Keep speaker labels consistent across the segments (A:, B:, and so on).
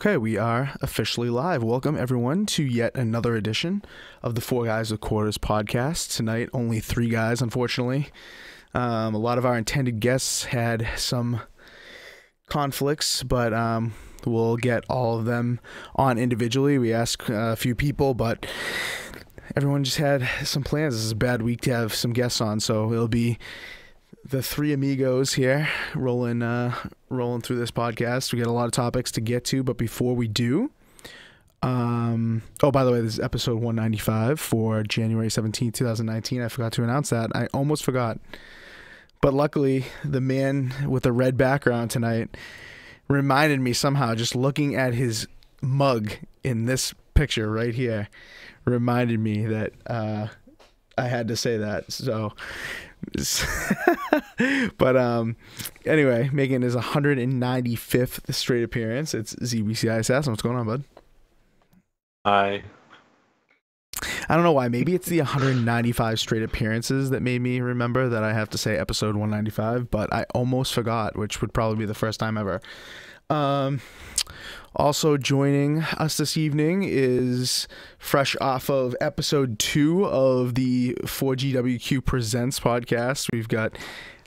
A: Okay, we are officially live. Welcome, everyone, to yet another edition of the Four Guys with Quarters podcast. Tonight, only three guys, unfortunately. A lot of our intended guests had some conflicts, but we'll get all of them on individually. We asked a few people, but everyone just had some plans. This is a bad week to have some guests on, so it'll be the three amigos here rolling through this podcast. We got a lot of topics to get to, but before we do, by the way, this is episode 195 for January 17th, 2019. I forgot to announce that. I almost forgot. But luckily, the man with the red background tonight reminded me somehow, just looking at his mug in this picture right here, reminded me that I had to say that. So but anyway, making his 195th straight appearance, it's ZBCI Assassin. What's going on, bud?
B: Hi.
A: I don't know why. Maybe it's the 195 straight appearances that made me remember that I have to say episode 195, but I almost forgot, which would probably be the first time ever. Also joining us this evening is fresh off of episode 2 of the 4GWQ Presents podcast. We've got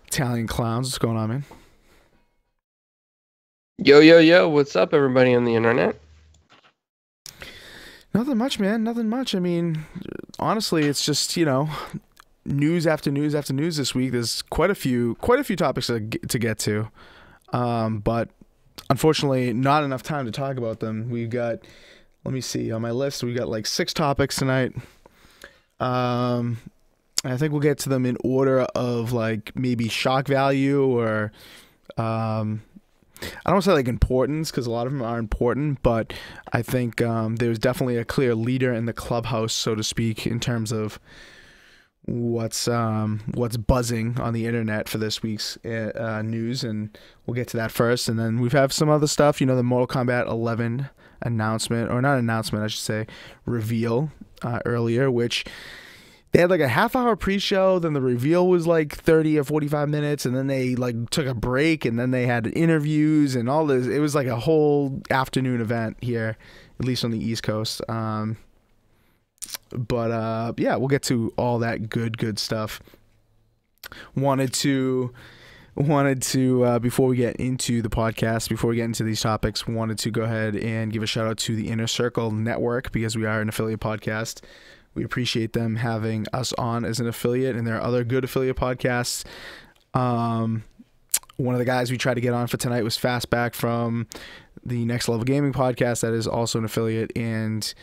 A: Italian Clowns. What's going on, man?
C: Yo, what's up, everybody on the internet?
A: Nothing much, man. Nothing much. I mean, honestly, it's just, news after news after news this week. There's quite a few topics to get to. But unfortunately, not enough time to talk about them. We've got, let me see, on my list, we got like 6 topics tonight. I think we'll get to them in order of like maybe shock value or, I don't want to say like importance, because a lot of them are important, but I think there's definitely a clear leader in the clubhouse, so to speak, in terms of what's buzzing on the internet for this week's news, and we'll get to that first. And then we have some other stuff, the Mortal Kombat 11 announcement, or not announcement, I should say, reveal earlier, which they had like a half-hour pre-show, then the reveal was like 30 or 45 minutes, and then they like took a break, and then they had interviews and all this. It was like a whole afternoon event here, at least on the East Coast. But yeah, we'll get to all that good stuff. Wanted to before we get into the podcast, before we get into these topics, wanted to go ahead and give a shout out to the Inner Circle Network, because we are an affiliate podcast. We appreciate them having us on as an affiliate, and there are other good affiliate podcasts. One of the guys we tried to get on for tonight was Fastback from the Next Level Gaming podcast, that is also an affiliate, and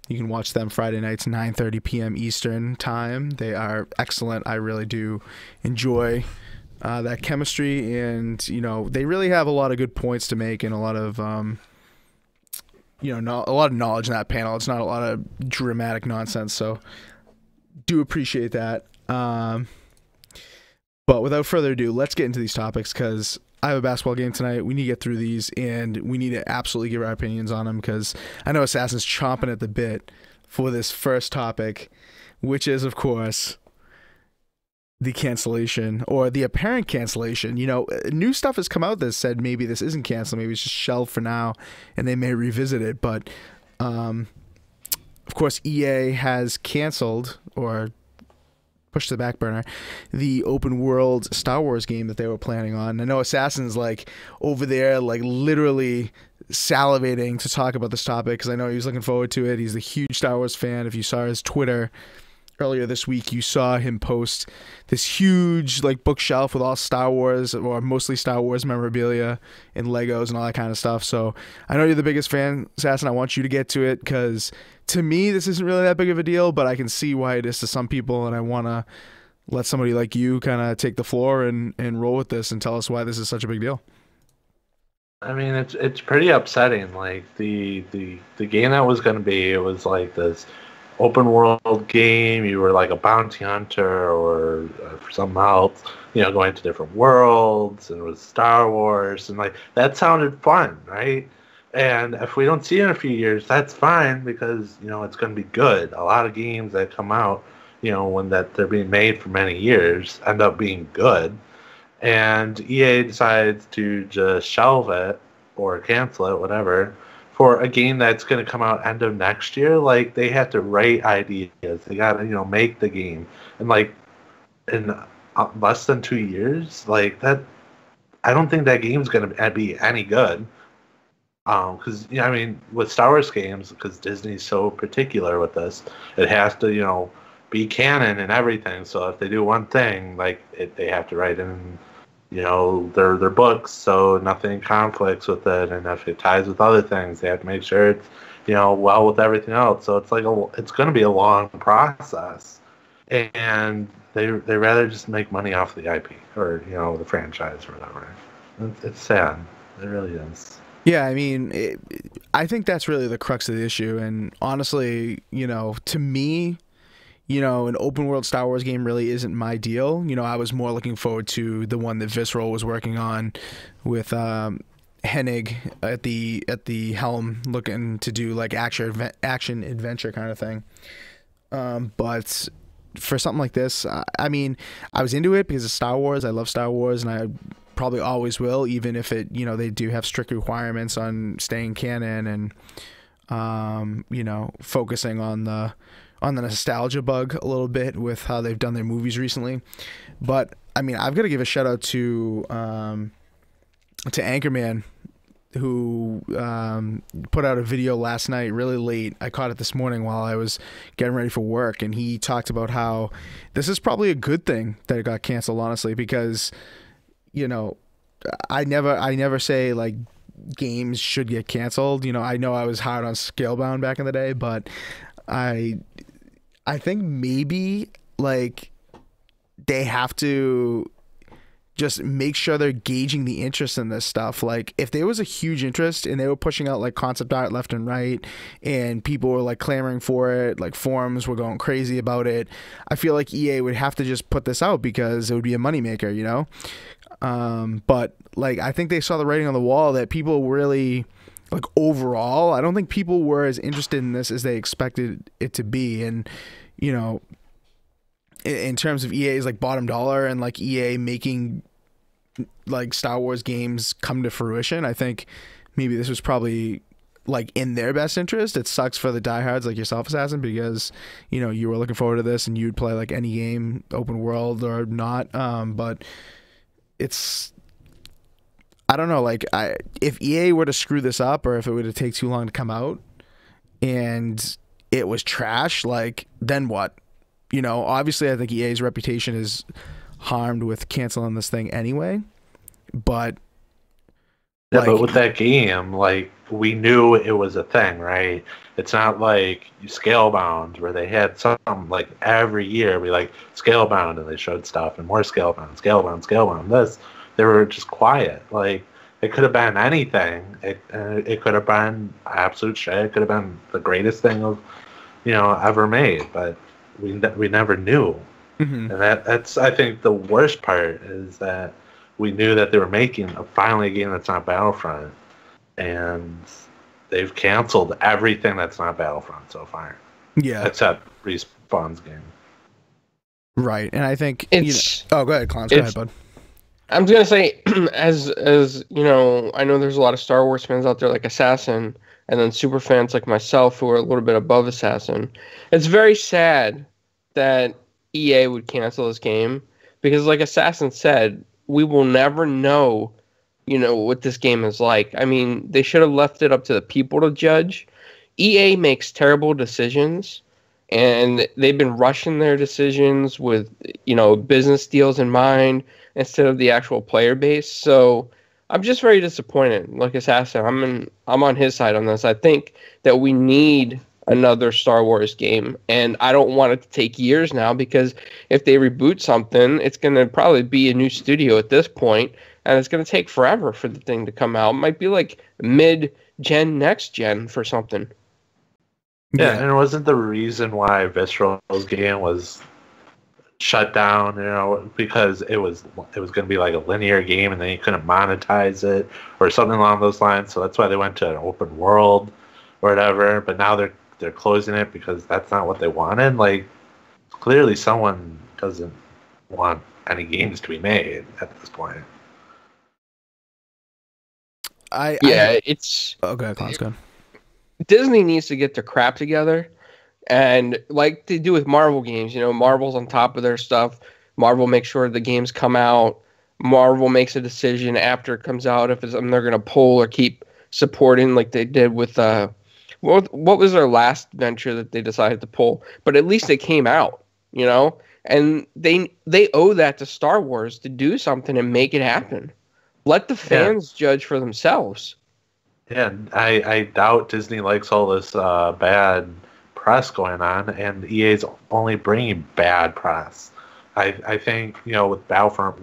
A: you can watch them Friday nights, 9:30 p.m. Eastern time. They are excellent. I really do enjoy that chemistry, and they really have a lot of good points to make, and a lot of a lot of knowledge in that panel. It's not a lot of dramatic nonsense, so do appreciate that. But without further ado, let's get into these topics, because I have a basketball game tonight. We need to get through these, and we need to absolutely give our opinions on them, because I know Assassin's chomping at the bit for this first topic, which is, of course, the cancellation, or the apparent cancellation. New stuff has come out that said maybe this isn't canceled, maybe it's just shelved for now, and they may revisit it. But of course, EA has canceled, or pushed to the back burner, the open world Star Wars game that they were planning on. I know Assassin's like over there, like literally salivating to talk about this topic, because I know he was looking forward to it. He's a huge Star Wars fan. If you saw his Twitter earlier this week, you saw him post this huge like bookshelf with all Star Wars, or mostly Star Wars memorabilia and Legos and all that kind of stuff. So I know you're the biggest fan, Assassin. I want you to get to it, because to me this isn't really that big of a deal, but I can see why it is to some people, and I want to let somebody like you kind of take the floor and roll with this and tell us why this is such a big deal.
B: I mean, it's pretty upsetting. Like the game that was going to be, it was like this open world game. You were like a bounty hunter or something else, going to different worlds, and it was Star Wars, and like that sounded fun, right? And if we don't see it in a few years, that's fine, because it's going to be good. A lot of games that come out, when they're being made for many years, end up being good. And EA decides to just shelve it or cancel it, whatever, for a game that's going to come out end of next year, like they have to write ideas. They got to make the game, and like in less than 2 years, like that. I don't think that game's going to be any good. Because I mean, with Star Wars games, because Disney's so particular with this, it has to be canon and everything. So if they do one thing, like they have to write in their books, so nothing conflicts with it, and if it ties with other things, they have to make sure it's well with everything else. So it's like it's going to be a long process, and they rather just make money off the IP or the franchise or whatever. It's sad. It really is.
A: Yeah, I mean, I think that's really the crux of the issue. And honestly, to me, an open world Star Wars game really isn't my deal. I was more looking forward to the one that Visceral was working on with Hennig at the helm, looking to do like action adventure kind of thing. But for something like this, I mean, I was into it because of Star Wars. I love Star Wars, and I probably always will, even if it they do have strict requirements on staying canon and focusing on the nostalgia bug a little bit with how they've done their movies recently. But I mean, I've got to give a shout out to Anchorman, who put out a video last night really late. I caught it this morning while I was getting ready for work, and he talked about how this is probably a good thing that it got canceled, honestly, because I never say like games should get canceled. I know I was hard on Scalebound back in the day, but I think maybe like they have to just make sure they're gauging the interest in this stuff. Like if there was a huge interest and they were pushing out like concept art left and right and people were like clamoring for it, like forums were going crazy about it, I feel like EA would have to just put this out because it would be a moneymaker, but like I think they saw the writing on the wall that people really like overall, I don't think people were as interested in this as they expected it to be. And in terms of EA's like bottom dollar and like EA making like Star Wars games come to fruition, I think maybe this was probably like in their best interest. It sucks for the diehards like yourself, Assassin, because you were looking forward to this and you'd play like any game, open world or not. But it's, I don't know, like if EA were to screw this up or if it were to take too long to come out and it was trash, like then what? Obviously I think EA's reputation is harmed with canceling this thing anyway, but
B: yeah, but with that game, like we knew it was a thing, right? It's not like Scalebound where they had some like every year we like Scalebound and they showed stuff and more Scalebound. This, they were just quiet. Like it could have been anything. It could have been absolute shit. It could have been the greatest thing of ever made, but we never knew.
A: Mm-hmm.
B: And that's I think the worst part is that we knew that they were making finally a game that's not Battlefront, and they've canceled everything that's not Battlefront so far.
A: Yeah,
B: except Respawn's game.
A: Right, and I think
C: it's.
A: Oh, go ahead, Clowns. Go ahead, bud.
C: I'm just gonna say, as I know there's a lot of Star Wars fans out there like Assassin, and then super fans like myself who are a little bit above Assassin. It's very sad that EA would cancel this game because, like Assassin said, we will never know, what this game is like. I mean, they should have left it up to the people to judge. EA makes terrible decisions, and they've been rushing their decisions with, business deals in mind instead of the actual player base. So I'm just very disappointed. Like Assassin, I'm on his side on this. I think that we need another Star Wars game, and I don't want it to take years now because if they reboot something, it's going to probably be a new studio at this point, and it's going to take forever for the thing to come out. It might be like mid-gen, next-gen for something.
B: Yeah, and it wasn't the reason why Visceral's game was shut down, because it was going to be like a linear game and then you couldn't monetize it or something along those lines. So that's why they went to an open world or whatever. But now they're closing it because that's not what they wanted. Like clearly someone doesn't want any games to be made at this point.
C: It's
A: okay, Clown's good.
C: Disney needs to get their crap together, and like they do with Marvel games, Marvel's on top of their stuff. Marvel makes sure the games come out. Marvel makes a decision after it comes out if it's something they're going to pull or keep supporting, like they did with what was their last venture that they decided to pull? But at least they came out, and they owe that to Star Wars to do something and make it happen. Let the fans judge for themselves.
B: Yeah, I doubt Disney likes all this bad press going on, and EA's only bringing bad press. I think, with Battlefront,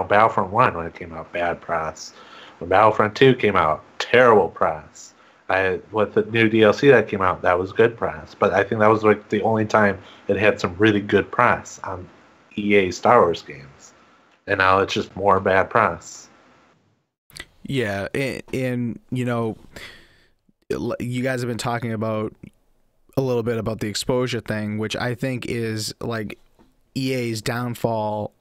B: Battlefront 1 when it came out, bad press. When Battlefront 2 came out, terrible press. With the new DLC that came out, that was good press. But I think that was like the only time it had some really good press on EA Star Wars games. And now it's just more bad press.
A: Yeah, and you guys have been talking about a little bit about the exposure thing, which I think is like EA's downfall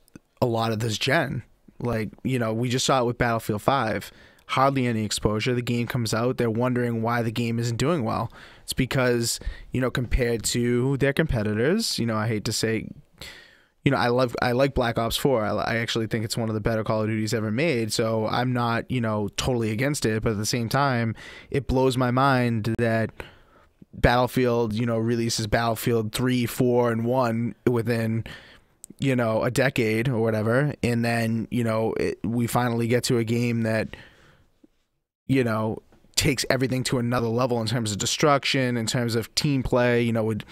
A: a lot of this gen. Like, we just saw it with Battlefield 5. Hardly any exposure. The game comes out, they're wondering why the game isn't doing well. It's because, compared to their competitors, I hate to say, I like Black Ops 4. I actually think it's one of the better Call of Duties ever made, so I'm not, totally against it, but at the same time, it blows my mind that Battlefield, releases Battlefield 3, 4, and 1 within, a decade or whatever, and then, we finally get to a game that, takes everything to another level in terms of destruction, in terms of team play, with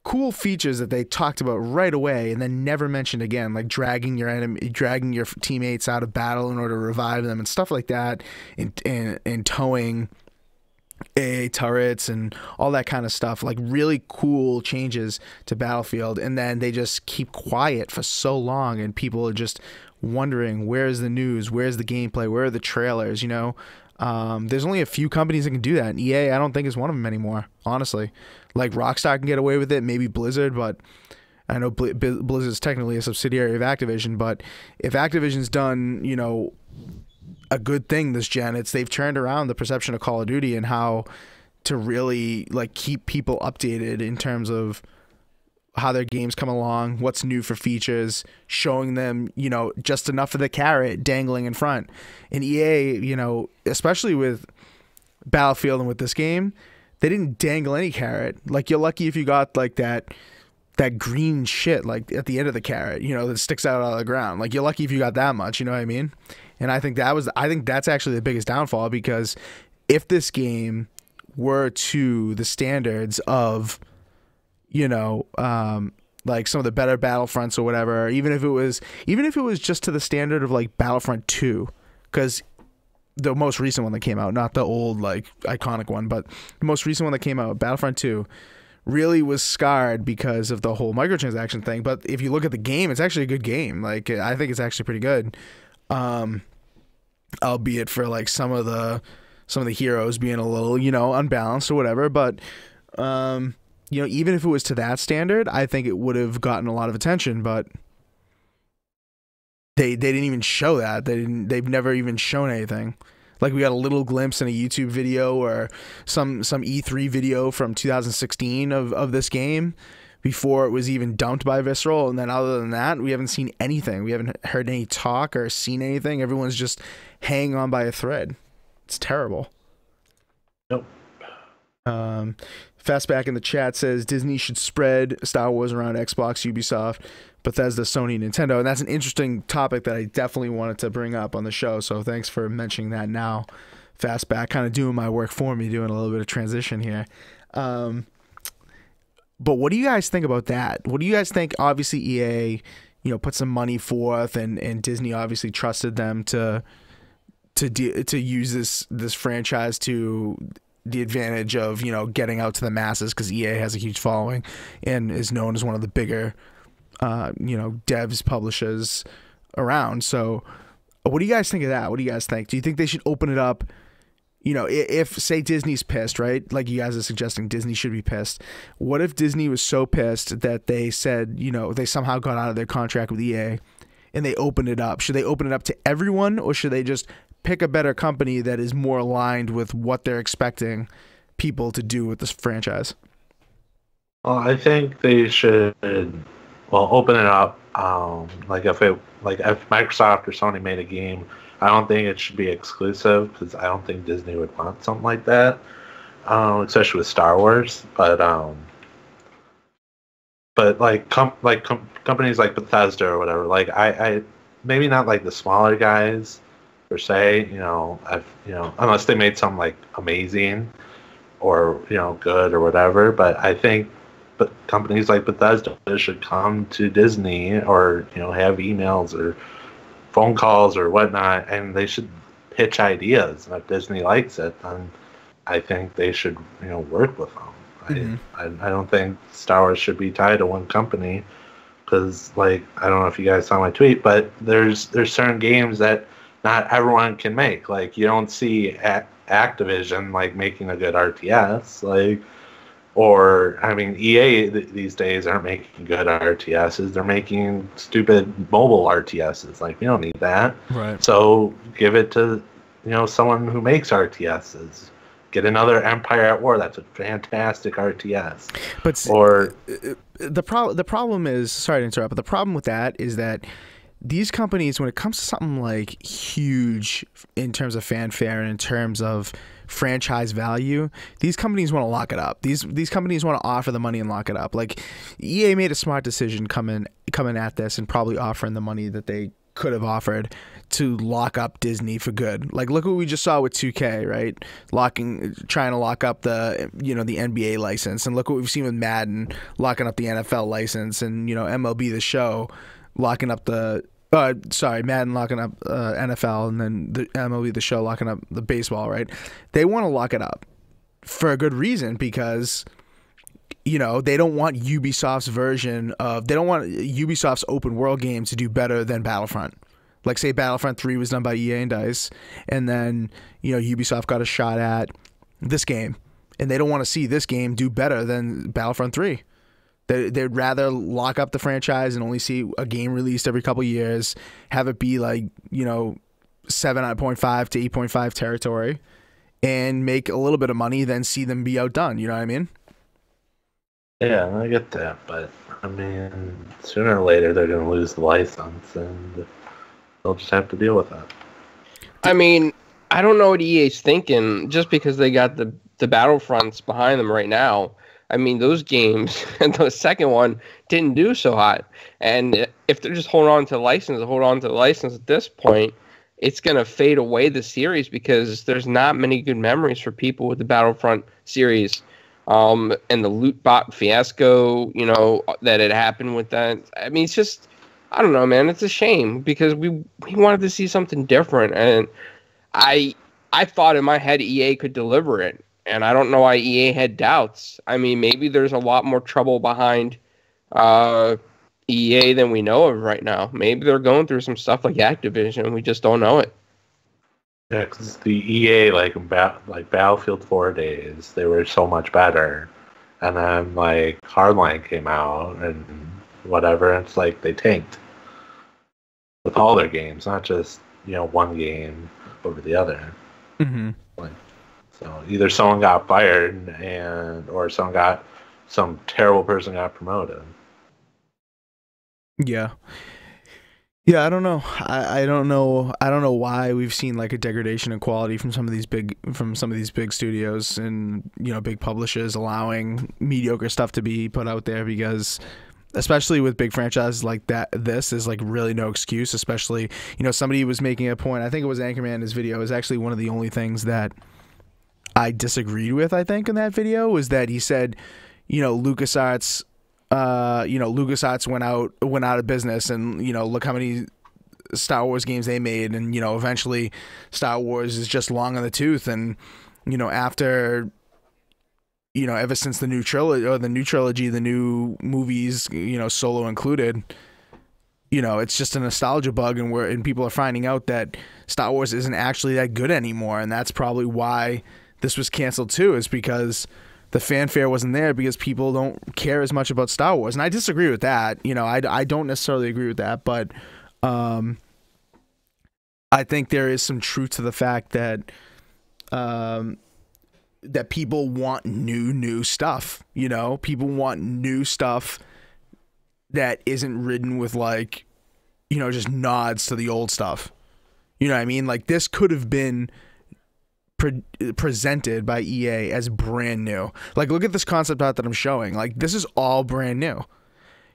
A: cool features that they talked about right away and then never mentioned again, like dragging your teammates out of battle in order to revive them and stuff like that, and towing AA turrets and all that kind of stuff, like really cool changes to Battlefield. And then they just keep quiet for so long, and people are just wondering, where's the news, where's the gameplay, where are the trailers? There's only a few companies that can do that, and EA I don't think is one of them anymore, honestly. Like Rockstar can get away with it, maybe Blizzard, but I know Blizzard's technically a subsidiary of Activision, but if Activision's done, a good thing this gen, they've turned around the perception of Call of Duty and how to really like keep people updated in terms of how their games come along, what's new for features, showing them, just enough of the carrot dangling in front. And EA, especially with Battlefield and with this game, they didn't dangle any carrot. Like, you're lucky if you got like that green shit like at the end of the carrot, that sticks out of the ground. Like, you're lucky if you got that much, you know what I mean? And I think that's actually the biggest downfall, because if this game were to the standards of, like some of the better Battlefronts or whatever, even if it was just to the standard of like Battlefront 2, because the most recent one that came out, not the old like iconic one, but the most recent one that came out, Battlefront 2, really was scarred because of the whole microtransaction thing. But if you look at the game, it's actually a good game. Like, I think it's actually pretty good. Albeit for like some of the heroes being a little, unbalanced or whatever. But, even if it was to that standard, I think it would have gotten a lot of attention, but they didn't even show that. They've never even shown anything. Like, we got a little glimpse in a YouTube video or some E3 video from 2016 of this game before it was even dumped by Visceral. And then other than that, we haven't seen anything. We haven't heard any talk or seen anything. Everyone's just hanging on by a thread. It's terrible.
B: Nope.
A: Fastback in the chat says Disney should spread Star Wars around Xbox, Ubisoft, Bethesda, Sony, Nintendo. And that's an interesting topic that I definitely wanted to bring up on the show. So thanks for mentioning that now. Fastback, kind of doing my work for me, doing a little bit of transition here. But what do you guys think about that? What do you guys think? Obviously, EA, put some money forth, and Disney obviously trusted them to use this franchise to the advantage of, getting out to the masses, because EA has a huge following and is known as one of the bigger, devs, publishers around. So what do you guys think of that? What do you guys think? Do you think they should open it up? If say Disney's pissed, right? Like you guys are suggesting Disney should be pissed. What if Disney was so pissed that they said, they somehow got out of their contract with EA and they opened it up? Should they open it up to everyone, or should they just pick a better company that is more aligned with what they're expecting people to do with this franchise?
B: Well, I think they should, well, open it up. Like if Microsoft or Sony made a game, I don't think it should be exclusive because I don't think Disney would want something like that, especially with Star Wars. But like companies like Bethesda or whatever, like I maybe not like the smaller guys per se, unless they made something like amazing or good or whatever. But I think companies like Bethesda should come to Disney or have emails or phone calls or whatnot, and they should pitch ideas. And if Disney likes it, then I think they should work with them. I don't think Star Wars should be tied to one company because, like, I don't know if you guys saw my tweet, but there's certain games that not everyone can make. Like, you don't see Activision like making a good RTS, like, or I mean, EA these days aren't making good RTSs. They're making stupid mobile RTSs. Like, we don't need that.
A: Right.
B: So give it to someone who makes RTSs. Get another Empire at War. That's a fantastic RTS.
A: But
B: or
A: the problem is, sorry to interrupt, but the problem with that is that these companies, when it comes to something like huge in terms of fanfare and in terms of franchise value, these companies want to lock it up. These companies want to offer the money and lock it up. Like, EA made a smart decision coming at this and probably offering the money that they could have offered to lock up Disney for good. Like, look what we just saw with 2K, right? Trying to lock up the the NBA license, and look what we've seen with Madden locking up the NFL license, and MLB The Show locking up the Madden locking up NFL, and then the MLB The Show locking up the baseball, right? They want to lock it up for a good reason, because they don't want Ubisoft's open world game to do better than Battlefront. Like, say Battlefront 3 was done by EA and DICE, and then Ubisoft got a shot at this game, and they don't want to see this game do better than Battlefront 3. They'd rather lock up the franchise and only see a game released every couple years, have it be like 7.5 to 8.5 territory, and make a little bit of money than see them be outdone. You know what I mean?
B: Yeah, I get that, but I mean, sooner or later they're going to lose the license, and they'll just have to deal with that.
C: I mean, I don't know what EA's thinking. Just because they got the Battlefronts behind them right now, I mean, those games and the second one didn't do so hot. And if they're just holding on to the license at this point, it's going to fade away the series because there's not many good memories for people with the Battlefront series. And the loot bot fiasco, that had happened with that. I mean, it's just, I don't know, man. It's a shame because we wanted to see something different. And I thought in my head EA could deliver it. And I don't know why EA had doubts. I mean, maybe there's a lot more trouble behind EA than we know of right now. Maybe they're going through some stuff like Activision. We just don't know it.
B: Yeah, because the EA, like Battlefield 4 days, they were so much better. And then, like, Hardline came out and whatever, and it's like they tanked. With all their games, not just, one game over the other.
A: Mm-hmm.
B: So either someone got fired or some terrible person got promoted.
A: Yeah. Yeah, I don't know. I don't know. I don't know why we've seen like a degradation in quality from some of these big studios and big publishers allowing mediocre stuff to be put out there, because especially with big franchises like that, this is like really no excuse. Especially somebody was making a point. I think it was Anchorman in his video. It was actually one of the only things that I disagreed with, I think, in that video, was that he said, LucasArts went out of business, and look how many Star Wars games they made, and eventually Star Wars is just long on the tooth, and after ever since the new trilogy, the new movies, Solo included, it's just a nostalgia bug, and people are finding out that Star Wars isn't actually that good anymore, and that's probably why this was canceled too, is because the fanfare wasn't there, because people don't care as much about Star Wars. And I disagree with that. I don't necessarily agree with that, but I think there is some truth to the fact that that people want new stuff. You know, people want new stuff that isn't ridden with like, you know, just nods to the old stuff. You know what I mean? Like this could have been presented by EA as brand new. Like look at this concept art that I'm showing. Like this is all brand new.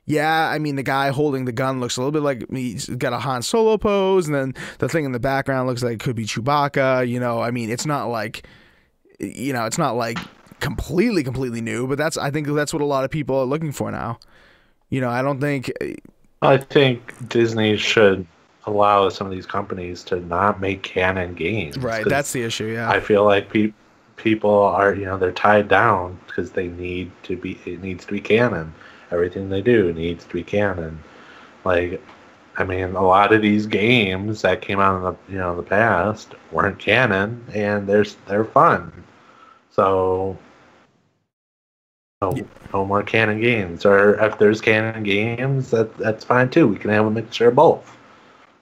A: Yeah, I mean the guy holding the gun looks a little bit like he's got a Han Solo pose, and then the thing in the background looks like it could be Chewbacca. You know, I mean it's not like, you know, it's not like completely new, but I think that's what a lot of people are looking for now. You know,
B: I think Disney should allow some of these companies to not make canon games.
A: Right, that's the issue, yeah.
B: I feel like people are, you know, they're tied down because it needs to be canon. Everything they do needs to be canon. Like, I mean, a lot of these games that came out in the past weren't canon, and they're fun. So no more canon games. Or if there's canon games, that's fine too. We can have a mixture of both.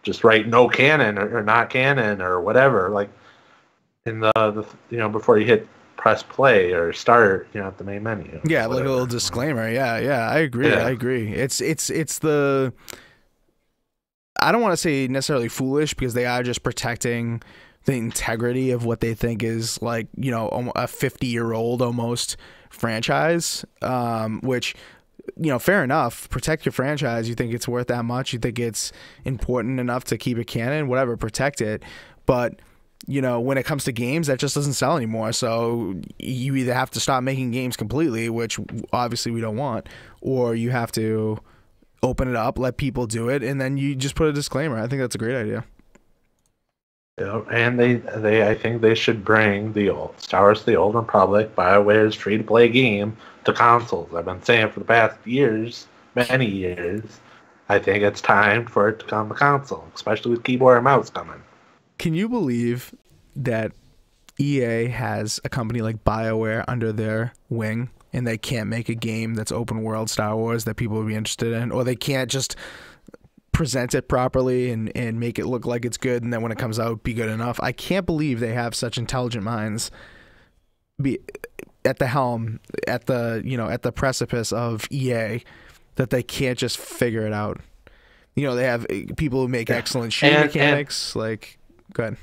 B: Just write no canon or not canon or whatever. Like in the you know, before you hit press play or start, you know, at the main menu.
A: Yeah, like a little disclaimer. Yeah, I agree. Yeah. I agree. It's the, I don't want to say necessarily foolish, because they are just protecting the integrity of what they think is like, you know, a 50-year-old almost franchise, which, you know, fair enough. Protect your franchise. You think it's worth that much. You think it's important enough to keep it canon, whatever, protect it. But, you know, when it comes to games, that just doesn't sell anymore. So you either have to stop making games completely, which obviously we don't want, or you have to open it up, let people do it, and then you just put a disclaimer. I think that's a great idea.
B: Yeah, and I think they should bring the old Star Wars: The Old Republic, BioWare's free-to-play game, to consoles. I've been saying for the past years, many years, I think it's time for it to come to console, especially with keyboard and mouse coming.
A: Can you believe that EA has a company like BioWare under their wing, and they can't make a game that's open world Star Wars that people would be interested in, or they can't just present it properly and make it look like it's good, and then when it comes out be good enough? I can't believe they have such intelligent minds be at the helm, at the precipice of EA, that they can't just figure it out. You know, they have people who make excellent shooting mechanics. Like, go ahead.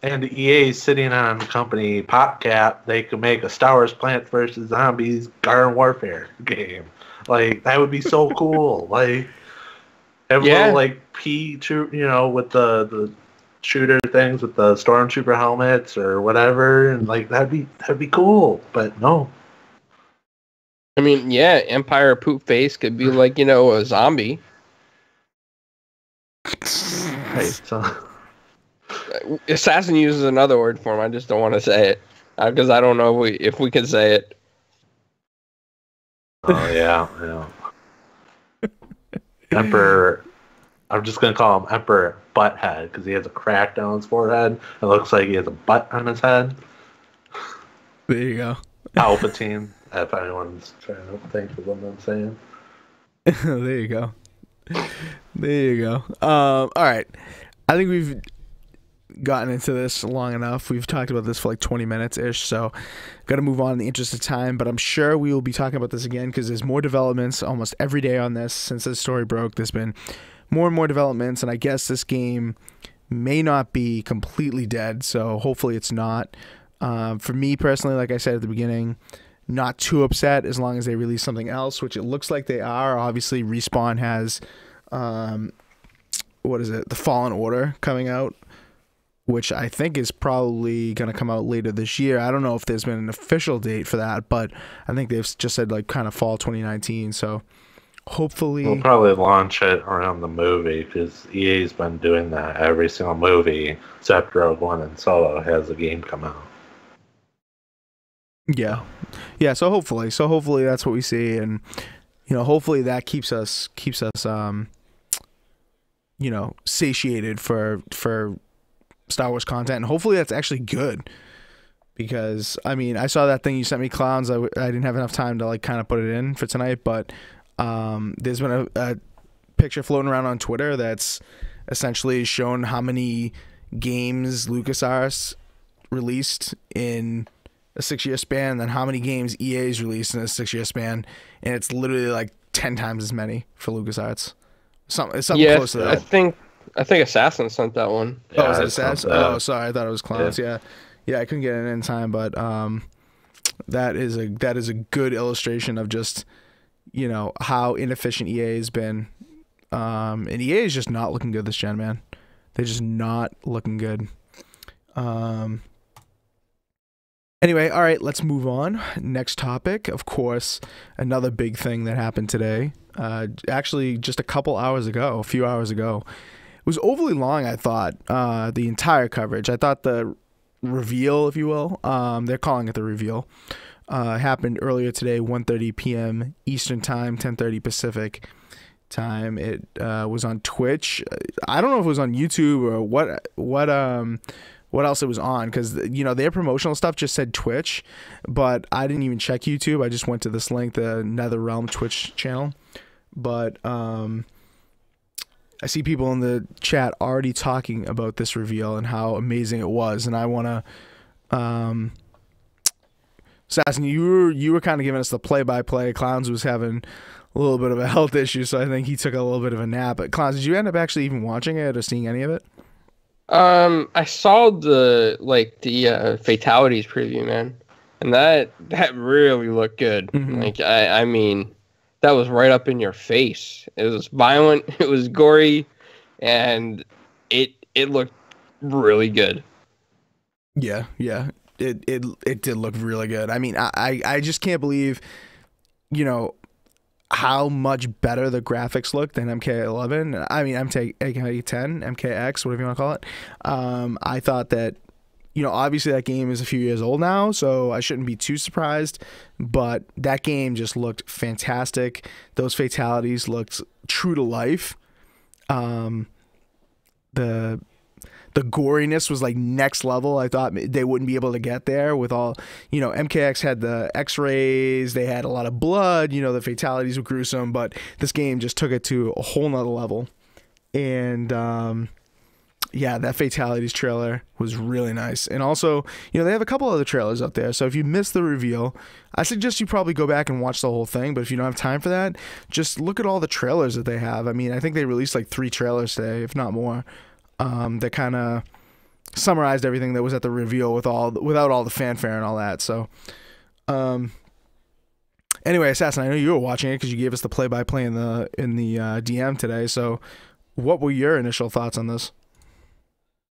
B: And EA sitting on the company PopCap, they could make a Star Wars Plants vs. Zombies Garden Warfare game. Like, that would be so cool. Like, have little, like, you know, with the shooter things with the stormtrooper helmets or whatever, and like that'd be cool. But no.
C: I mean, yeah, Empire Poop Face could be like, you know, a zombie.
B: Right, so
C: Assassin uses another word for him. I just don't want to say it because I don't know if we can say it.
B: Oh yeah. Emperor. I'm just gonna call him Emperor Butthead because he has a crack down his forehead. It looks like he has a butt on his head.
A: There you go.
B: Palpatine. If anyone's trying to think of what I'm saying.
A: There you go. All right. I think we've gotten into this long enough. We've talked about this for like 20 minutes ish, so got to move on in the interest of time, but I'm sure we will be talking about this again because there's more developments almost every day on this. Since this story broke, there's been more and more developments, and I guess this game may not be completely dead, so hopefully it's not. For me personally, like I said at the beginning, not too upset as long as they release something else, which it looks like they are. Obviously, Respawn has The Fallen Order coming out, which I think is probably going to come out later this year. I don't know if there's been an official date for that, but I think they've just said like kind of fall 2019. So hopefully
B: we'll probably launch it around the movie because EA's been doing that every single movie except Rogue One and Solo has a game come out.
A: Yeah. So hopefully that's what we see, and hopefully that keeps us satiated for Star Wars content, and hopefully that's actually good, because I mean I saw that thing you sent me, Clowns. I didn't have enough time to like kind of put it in for tonight, but there's been a picture floating around on Twitter that's essentially shown how many games LucasArts released in a 6-year span, and then how many games EA's released in a 6-year span, and it's literally like 10 times as many for LucasArts. Something close to that.
C: I think Assassin sent that one.
A: Oh, was it Assassin? Oh, sorry, I thought it was Clowns. Yeah, I couldn't get it in time, but that is a good illustration of just, you know, how inefficient EA has been. And EA is just not looking good this gen, man. They're just not looking good. Anyway, all right, let's move on. Next topic, of course, another big thing that happened today. Actually, just a few hours ago. It was overly long, I thought, the entire coverage. I thought the reveal, if you will, they're calling it the reveal, happened earlier today, 1:30 p.m. Eastern Time, 10:30 Pacific Time. It was on Twitch. I don't know if it was on YouTube or what else it was on, because, you know, their promotional stuff just said Twitch, but I didn't even check YouTube. I just went to this link, the NetherRealm Twitch channel. But I see people in the chat already talking about this reveal and how amazing it was, and I want to Assassin, you were kind of giving us the play-by-play. Clowns was having a little bit of a health issue, so I think he took a little bit of a nap. But Clowns, did you end up actually even watching it or seeing any of it?
C: I saw the fatalities preview, man, and that really looked good.
A: Mm-hmm.
C: Like I mean, that was right up in your face. It was violent, it was gory, and it looked really good.
A: Yeah. It did look really good. I mean, I just can't believe, you know, how much better the graphics look than MK11. I mean, MK10, MKX, whatever you want to call it. I thought that, you know, obviously that game is a few years old now, so I shouldn't be too surprised, but that game just looked fantastic. Those fatalities looked true to life. The goriness was like next level. I thought they wouldn't be able to get there with all, you know, MKX had the x-rays, they had a lot of blood, you know, the fatalities were gruesome, but this game just took it to a whole nother level. And yeah, that fatalities trailer was really nice. And also, you know, they have a couple other trailers out there, so if you missed the reveal, I suggest you probably go back and watch the whole thing. But if you don't have time for that, just look at all the trailers that they have. I mean, I think they released like 3 trailers today, if not more. That kind of summarized everything that was at the reveal without all the fanfare and all that. So, anyway, Assassin, I know you were watching it because you gave us the play-by-play in the DM today. So, what were your initial thoughts on this?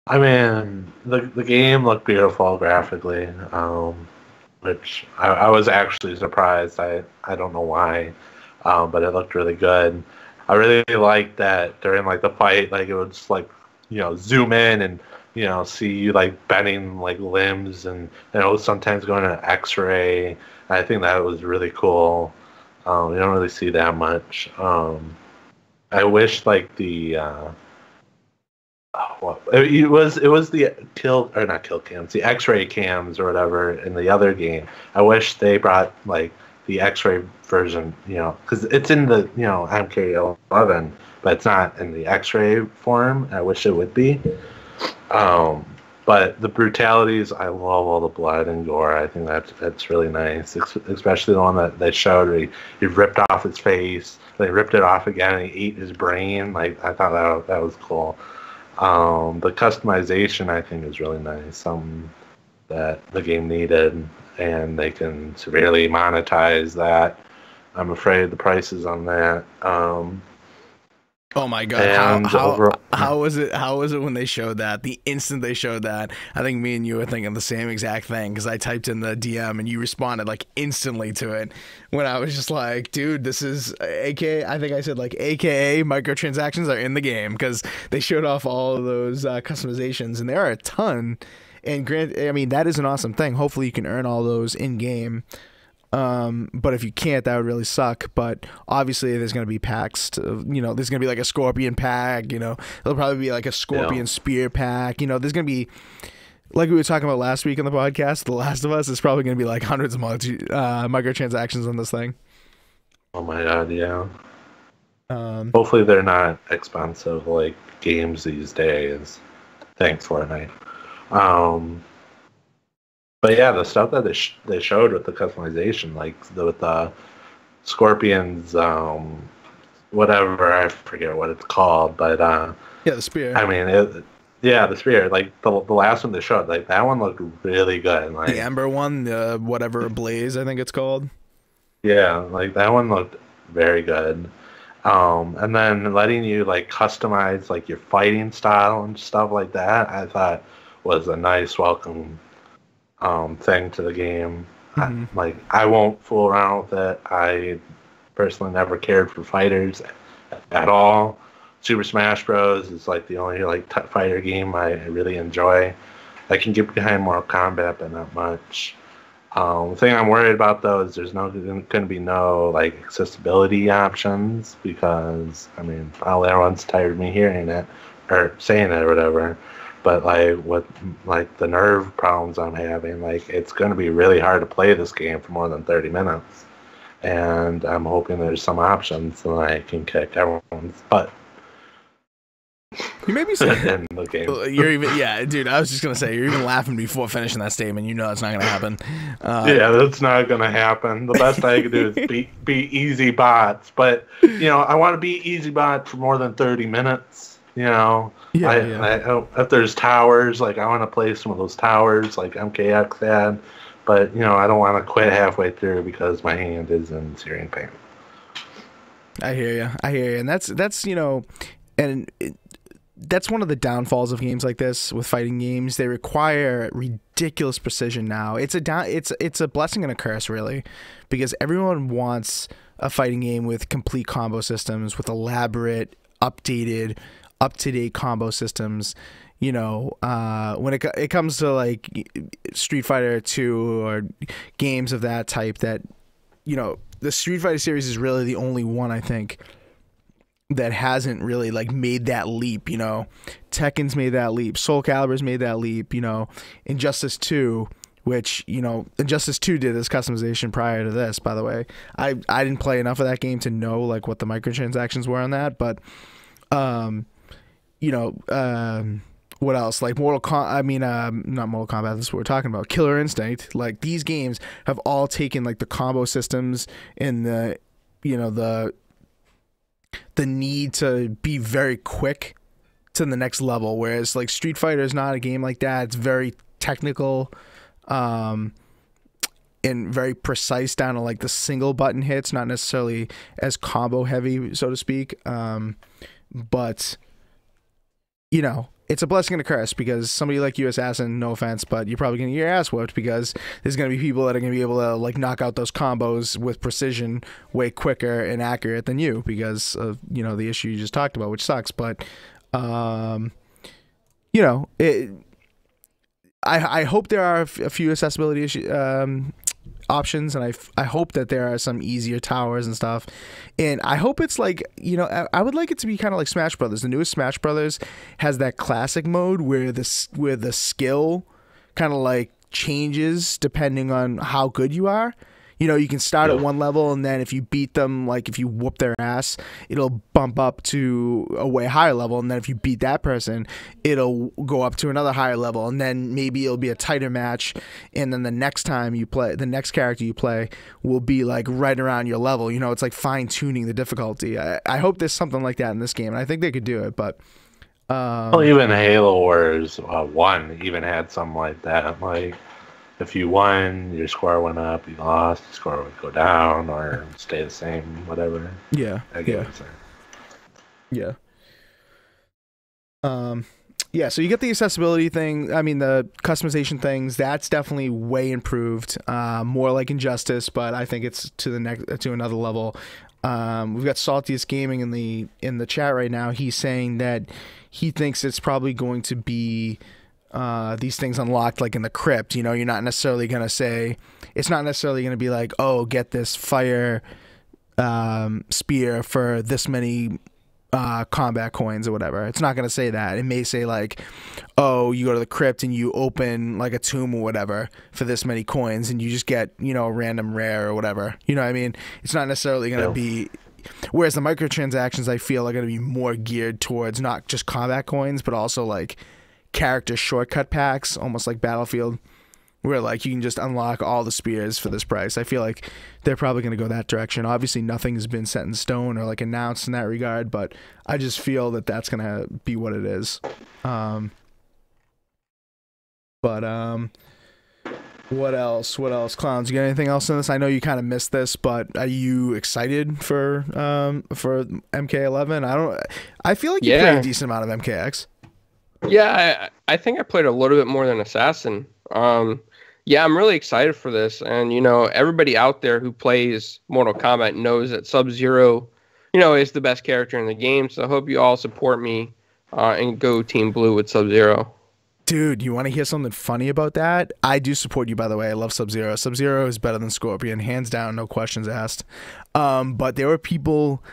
B: I mean, the game looked beautiful graphically, which I was actually surprised. I don't know why, but it looked really good. I really liked that during like the fight, like it would just like, you know, zoom in and, you know, see you like bending like limbs, and it was sometimes going to X-ray. I think that was really cool. You don't really see that much. I wish like the it was the not kill cams, the X-ray cams or whatever in the other game. I wish they brought like the X-ray version, you know, because it's in the, you know, MK11, but it's not in the X-ray form. I wish it would be. But the brutalities, I love all the blood and gore. I think that's really nice, especially the one that they showed where he ripped off his face, they ripped it off again, and he ate his brain. Like, I thought that was cool. The customization, I think, is really nice. That the game needed, and they can severely monetize that. I'm afraid the prices on that.
A: Oh my god! How was it? How was it when they showed that? The instant they showed that, I think me and you were thinking the same exact thing, because I typed in the DM and you responded like instantly to it. When I was just like, "Dude, this is AKA." I think I said like AKA microtransactions are in the game, because they showed off all of those customizations, and there are a ton. And I mean, that is an awesome thing. Hopefully, you can earn all those in game. But if you can't, that would really suck. But obviously there's going to be packs you know, there's going to be like a scorpion pack, you know, there'll probably be like a scorpion spear pack, you know, there's going to be, like we were talking about last week on the podcast, The Last of Us is probably going to be like hundreds of microtransactions on this thing.
B: Oh my god, yeah. Hopefully they're not expensive like games these days. Thanks, Fortnite. But yeah, the stuff that they showed with the customization, like with the Scorpions, whatever, I forget what it's called, but
A: Yeah, the spear.
B: I mean, yeah, the spear, like the last one they showed, like that one looked really good. Like
A: The Ember one, the whatever Blaze, I think it's called.
B: yeah, like that one looked very good. And then letting you like customize like your fighting style and stuff like that, I thought was a nice welcome thing to the game.
A: Mhm.
B: I won't fool around with it. I personally never cared for fighters at all. Super Smash Bros. Is like the only like fighter game I really enjoy. I can get behind Mortal Kombat, but not much. The thing I'm worried about though is there's going to be no like accessibility options because I mean, everyone's tired of me hearing it or saying it or whatever. But like with like the nerve problems I'm having, like it's going to be really hard to play this game for more than 30 minutes. And I'm hoping there's some options that I can kick everyone's butt
A: You may be saying
B: in the game.
A: you're even, yeah, dude. I was just gonna say you're even laughing before finishing that statement. You know that's not gonna happen.
B: Yeah, that's not gonna happen. The best I can do is be easy bots, but you know I want to be easy bot for more than 30 minutes. You know,
A: Yeah,
B: if there's towers, like I want to play some of those towers, like MKX had, but you know I don't want to quit halfway through because my hand is in searing pain.
A: I hear you. And that's you know, and that's one of the downfalls of games like this with fighting games. They require ridiculous precision now. It's a blessing and a curse really, because everyone wants a fighting game with complete combo systems, with elaborate, updated, up-to-date combo systems. You know, when it comes to like Street Fighter 2 or games of that type, that you know, the Street Fighter series is really the only one I think that hasn't really like made that leap. You know, Tekken's made that leap, Soul Calibur's made that leap. You know, Injustice 2, which you know, Injustice 2 did this customization prior to this. By the way, I didn't play enough of that game to know like what the microtransactions were on that, but you know, what else? Like Mortal Kombat. I mean, not Mortal Kombat. This is what we're talking about. Killer Instinct. Like these games have all taken like the combo systems and the, you know, the need to be very quick to the next level. Whereas like Street Fighter is not a game like that. It's very technical, and very precise down to like the single button hits, not necessarily as combo heavy, so to speak. But you know, it's a blessing and a curse because somebody like you, Assassin, no offense, but you're probably gonna get your ass whooped because there's gonna be people that are gonna be able to like knock out those combos with precision way quicker and accurate than you because of, you know, the issue you just talked about, which sucks. But you know, I hope there are a few accessibility options, and I hope that there are some easier towers and stuff, and I hope it's like, you know, I would like it to be kind of like Smash Brothers. The newest Smash Brothers has that classic mode where the skill kind of like changes depending on how good you are. You know, you can start at one level, and then if you beat them, like if you whoop their ass, it'll bump up to a way higher level, and then if you beat that person, it'll go up to another higher level, and then maybe it'll be a tighter match, and then the next time you play, the next character you play will be like right around your level. You know, it's like fine-tuning the difficulty. I hope there's something like that in this game, and I think they could do it, but...
B: well, even Halo Wars 1 even had something like that, like... If you won, your score went up. You lost, your score would go down or stay the same, whatever.
A: Yeah.
B: I get what you're saying.
A: Yeah. Yeah, so you get the accessibility thing. I mean, the customization things. That's definitely way improved. More like Injustice, but I think it's to another level. We've got Saltiest Gaming in the chat right now. He's saying that he thinks it's probably going to be these things unlocked like in the crypt. You know, you're not necessarily gonna say, it's not necessarily gonna be like, oh, get this fire spear for this many combat coins or whatever. It's not gonna say that. It may say like, oh, you go to the crypt and you open like a tomb or whatever for this many coins, and you just get, you know, a random rare or whatever. You know what I mean? It's not necessarily gonna be. Whereas the microtransactions, I feel, are gonna be more geared towards not just combat coins, but also like character shortcut packs, almost like Battlefield, where like you can just unlock all the spears for this price. I feel like they're probably going to go that direction. Obviously nothing has been set in stone or like announced in that regard, but I just feel that that's going to be what it is. What else? Clowns, you got anything else in this? I know you kind of missed this, but are you excited for MK11? I feel like you played a decent amount of MKX.
C: Yeah, I think I played a little bit more than Assassin. Yeah, I'm really excited for this. And, everybody out there who plays Mortal Kombat knows that Sub-Zero, is the best character in the game. So I hope you all support me and go Team Blue with Sub-Zero.
A: Dude, you want to hear something funny about that? I do support you, by the way. I love Sub-Zero. Sub-Zero is better than Scorpion, hands down, no questions asked. But there were people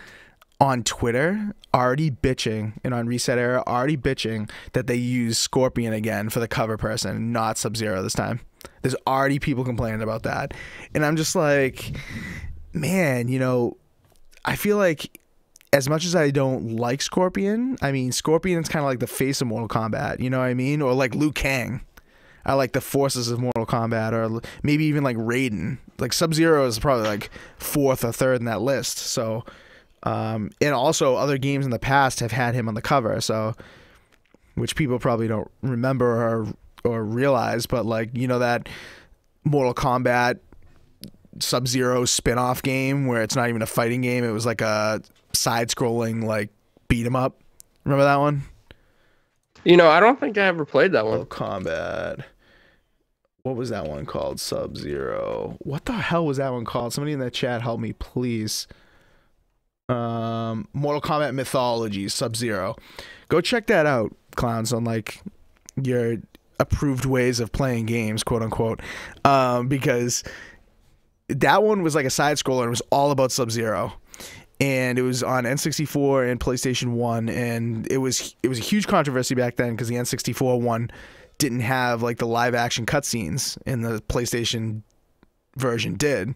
A: on Twitter already bitching, and on Reset Era already bitching that they use Scorpion again for the cover person, not Sub-Zero this time. There's already people complaining about that. And I'm just like, man, I feel like as much as I don't like Scorpion, I mean, Scorpion's kind of like the face of Mortal Kombat, you know what I mean? Or like Liu Kang. I like the forces of Mortal Kombat, or maybe even like Raiden. Like Sub-Zero is probably like 4th or 3rd in that list. So, and also other games in the past have had him on the cover, so, which people probably don't remember or realize, but like, that Mortal Kombat Sub-Zero spin-off game where it's not even a fighting game, it was like a side-scrolling like beat 'em up. Remember that one?
C: I don't think I ever played that one.
A: Mortal Kombat. What was that one called? Sub-Zero. What the hell was that one called? Somebody in the chat help me, please. Mortal Kombat Mythology, Sub-Zero. Go check that out, clowns, on like your approved ways of playing games, quote unquote. Because that one was like a side scroller. It was all about Sub-Zero. And it was on N64 and PlayStation 1, and it was a huge controversy back then because the N64 one didn't have like the live action cutscenes, and the PlayStation version did,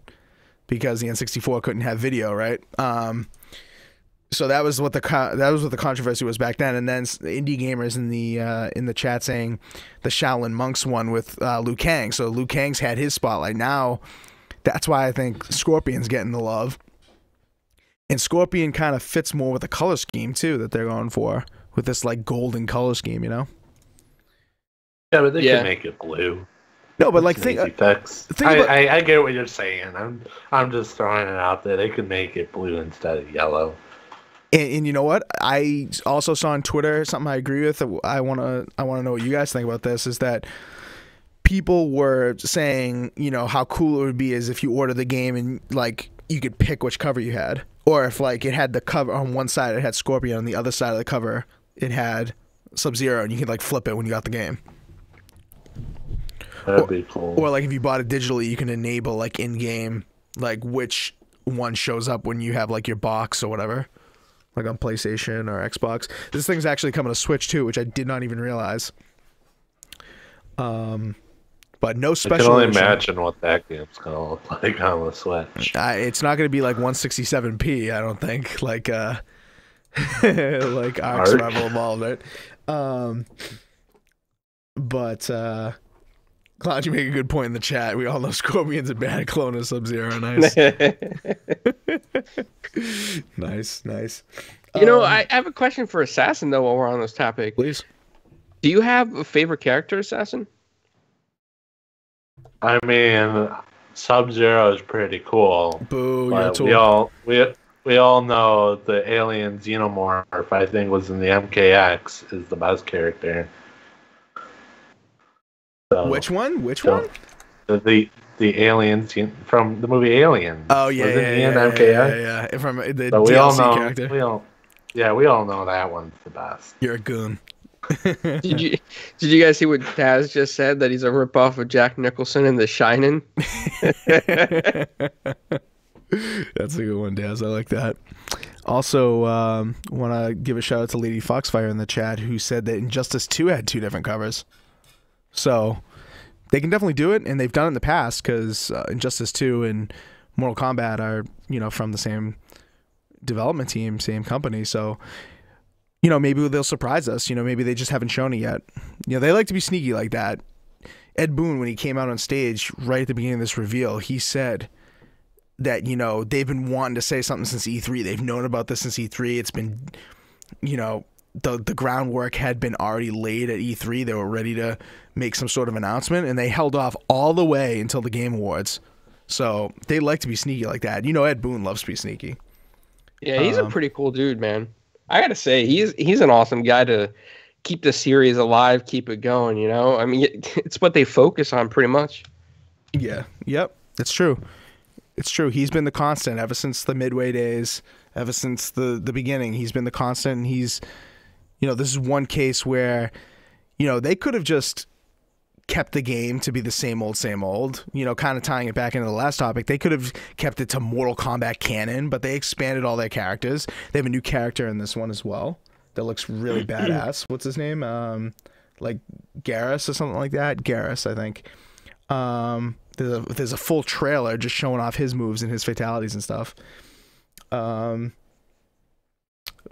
A: because the N64 couldn't have video, right? So that was what the controversy was back then. And then indie gamers in the chat saying the Shaolin Monks one with Liu Kang. So Liu Kang's had his spotlight. Now that's why I think Scorpion's getting the love. And Scorpion kind of fits more with the color scheme too that they're going for, with this like golden color scheme,
B: Yeah, but they can make it blue.
A: No, but like
B: effects. I get what you're saying. I'm just throwing it out there. They could make it blue instead of yellow.
A: And you know what? I also saw on Twitter something I agree with. I wanna know what you guys think about this. Is that people were saying, how cool it would be is if you order the game and like you could pick which cover you had, or if like it had the cover on one side, it had Scorpion, on the other side of the cover, it had Sub-Zero, and you could like flip it when you got the game.
B: That'd be cool.
A: Or like if you bought it digitally, you can enable like in game, like which one shows up when you have like your box or whatever. Like on PlayStation or Xbox. This thing's actually coming to Switch too, which I did not even realize. But no special.
B: I can only imagine what that game's gonna look like on the Switch.
A: It's not gonna be like 167p, I don't think. Like like Ark Survival Evolved, right? But Cloud, you make a good point in the chat. We all know Scorpion's a bad clone of Sub-Zero. Nice. Nice.
C: I have a question for Assassin, though, while we're on this topic.
A: Please.
C: Do you have a favorite character, Assassin?
B: I mean, Sub-Zero is pretty cool.
A: Boo,
B: but we all know the alien Xenomorph, I think, was in the MKX, is the best character. So,
A: Which one?
B: The aliens from the movie Aliens.
A: Oh yeah, yeah. From the
B: so
A: DLC character.
B: We all know that one's the best.
A: You're a goon.
C: Did you guys see what Taz just said? That he's a ripoff of Jack Nicholson in The Shining.
A: That's a good one, Daz. I like that. Also, want to give a shout out to Lady Foxfire in the chat, who said that Injustice 2 had 2 different covers. So they can definitely do it, and they've done it in the past, because Injustice 2 and Mortal Kombat are, from the same development team, same company. So, maybe they'll surprise us. Maybe they just haven't shown it yet. They like to be sneaky like that. Ed Boon, when he came out on stage right at the beginning of this reveal, he said that, you know, they've been wanting to say something since E3. They've known about this since E3. It's been, you know, the groundwork had been already laid at E3. They were ready to make some sort of announcement, and they held off all the way until the Game Awards. So they like to be sneaky like that. You know, Ed Boon loves to be sneaky.
C: Yeah, he's a pretty cool dude, man. I gotta say, he's an awesome guy to keep the series alive, keep it going. You know, I mean, it's what they focus on pretty much.
A: Yeah. Yep. It's true. It's true. He's been the constant ever since the Midway days, ever since the beginning. He's been the constant, and he's, you know, this is one case where, you know, they could have just kept the game to be the same old, you know, kind of tying it back into the last topic. They could have kept it to Mortal Kombat canon, but they expanded all their characters. They have a new character in this one as well that looks really badass. What's his name? Like Garrus or something like that. Garrus, I think. There's a full trailer just showing off his moves and his fatalities and stuff.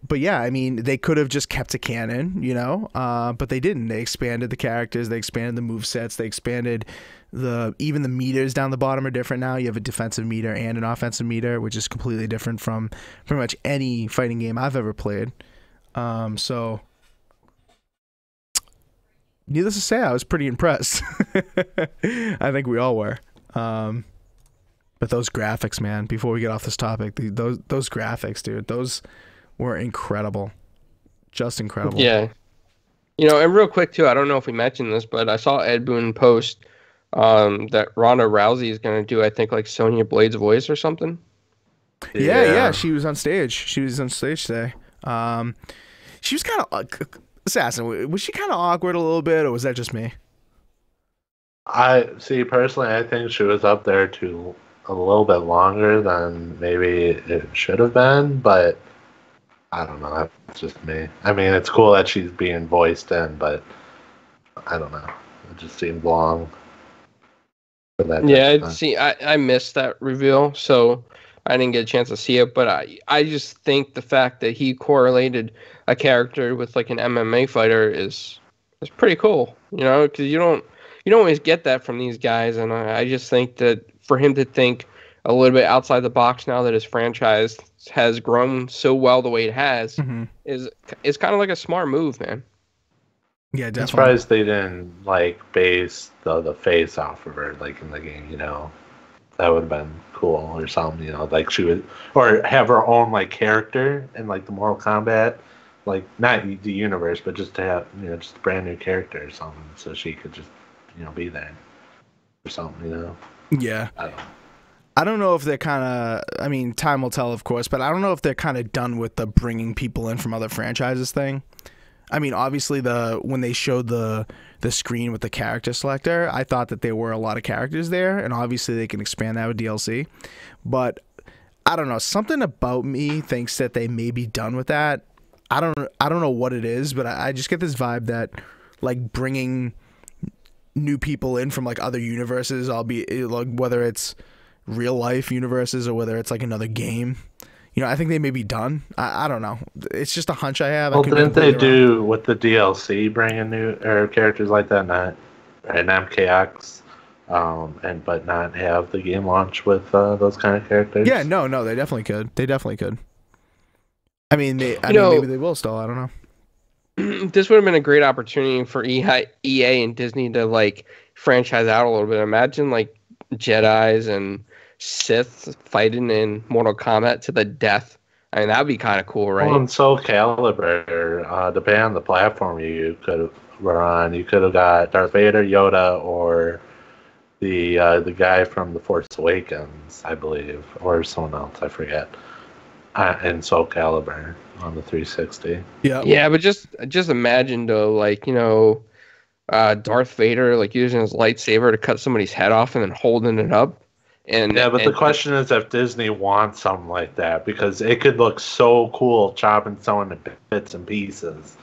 A: But yeah, I mean, they could have just kept a canon, you know, but they didn't. They expanded the characters, they expanded the move sets, they expanded even the meters down the bottom are different now. You have a defensive meter and an offensive meter, which is completely different from pretty much any fighting game I've ever played. So needless to say, I was pretty impressed. I think we all were. But those graphics, man, before we get off this topic, those graphics, dude, those were incredible. Just incredible.
C: Yeah. You know, and real quick, too, I don't know if we mentioned this, but I saw Ed Boon post that Ronda Rousey is going to do, I think, like Sonya Blade's voice or something.
A: Yeah. She was on stage. She was on stage today. She was kind of... Assassin, was she kind of awkward a little bit, or was that just me?
B: Personally, I think she was up there to a little bit longer than maybe it should have been, but I don't know. That's just me. I mean, it's cool that she's being voiced in, but I don't know. It just seemed long for that.
C: Yeah, I missed that reveal, so I didn't get a chance to see it, but I just think the fact that he correlated a character with like an MMA fighter is pretty cool, you know, because you don't always get that from these guys, and I just think that for him to think a little bit outside the box now that his franchise has grown so well the way it has is kind of like a smart move, man.
A: Yeah, definitely.
B: I'm surprised they didn't like base the face off of her like in the game, you know. That would have been cool or something, you know, like she would, or have her own like character in like the Mortal Kombat, like not the universe, but just to have, you know, just a brand new character or something, so she could just, you know, be there or something, you know.
A: Yeah. I don't know if they're kind of, I mean, time will tell, of course, but I don't know if they're kind of done with the bringing people in from other franchises thing. I mean, obviously, when they showed the screen with the character selector, I thought that there were a lot of characters there, and obviously they can expand that with DLC. But I don't know, something about me thinks that they may be done with that. I don't know what it is, but I just get this vibe that like bringing new people in from like other universes, like whether it's real life universes or whether it's like another game. You know, I think they may be done. I don't know. It's just a hunch I have.
B: Well, didn't they do with the DLC bringing new characters like that, not an MKX, but not have the game launch with those kind of characters?
A: Yeah, no, they definitely could. I mean, maybe they will still. I don't know.
C: This would have been a great opportunity for EA and Disney to like franchise out a little bit. Imagine like Jedis and Sith fighting in Mortal Kombat to the death. I mean, that'd be kind of cool, right?
B: Well, in Soul Calibur, depending on the platform you were on, you could have got Darth Vader, Yoda, or the guy from The Force Awakens, I believe, or someone else, I forget. In Soul Calibur on the 360.
C: Yeah, but just imagine though, like, you know, Darth Vader like using his lightsaber to cut somebody's head off and then holding it up.
B: But the question is if Disney wants something like that, because it could look so cool chopping someone to bits and pieces.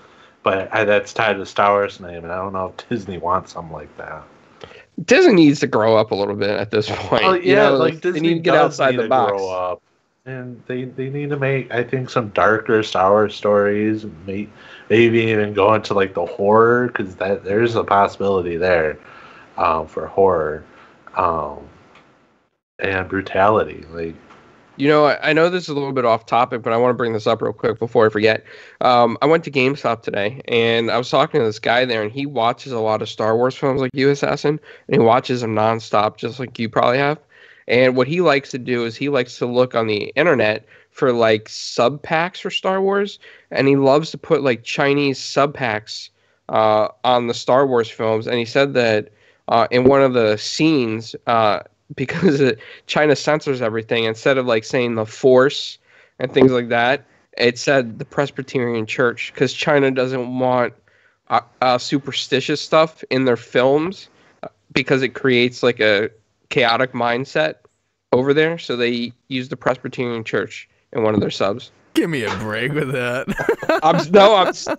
B: But that's tied to Star Wars name, and I don't know if Disney wants something like that.
C: Disney needs to grow up a little bit at this point.
B: Well, yeah, you know, like Disney
C: they need to get outside the box.
B: Grow up. And they need to make, I think, some darker Star Wars stories. Maybe even go into like the horror, because there's a possibility there. for horror and brutality. Like,
C: You know, I know this is a little bit off topic, but I want to bring this up real quick before I forget. I went to GameStop today, and I was talking to this guy there, and he watches a lot of Star Wars films like you, Assassin, and he watches them nonstop, just like you probably have. And what he likes to do is he likes to look on the internet for like sub packs for Star Wars, and he loves to put like Chinese sub packs on the Star Wars films. And he said that in one of the scenes, because China censors everything, instead of like saying the Force and things like that, it said the Presbyterian Church, because China doesn't want superstitious stuff in their films because it creates like a chaotic mindset over there. So they use the Presbyterian Church in one of their subs.
A: Give me a break with that.
C: I'm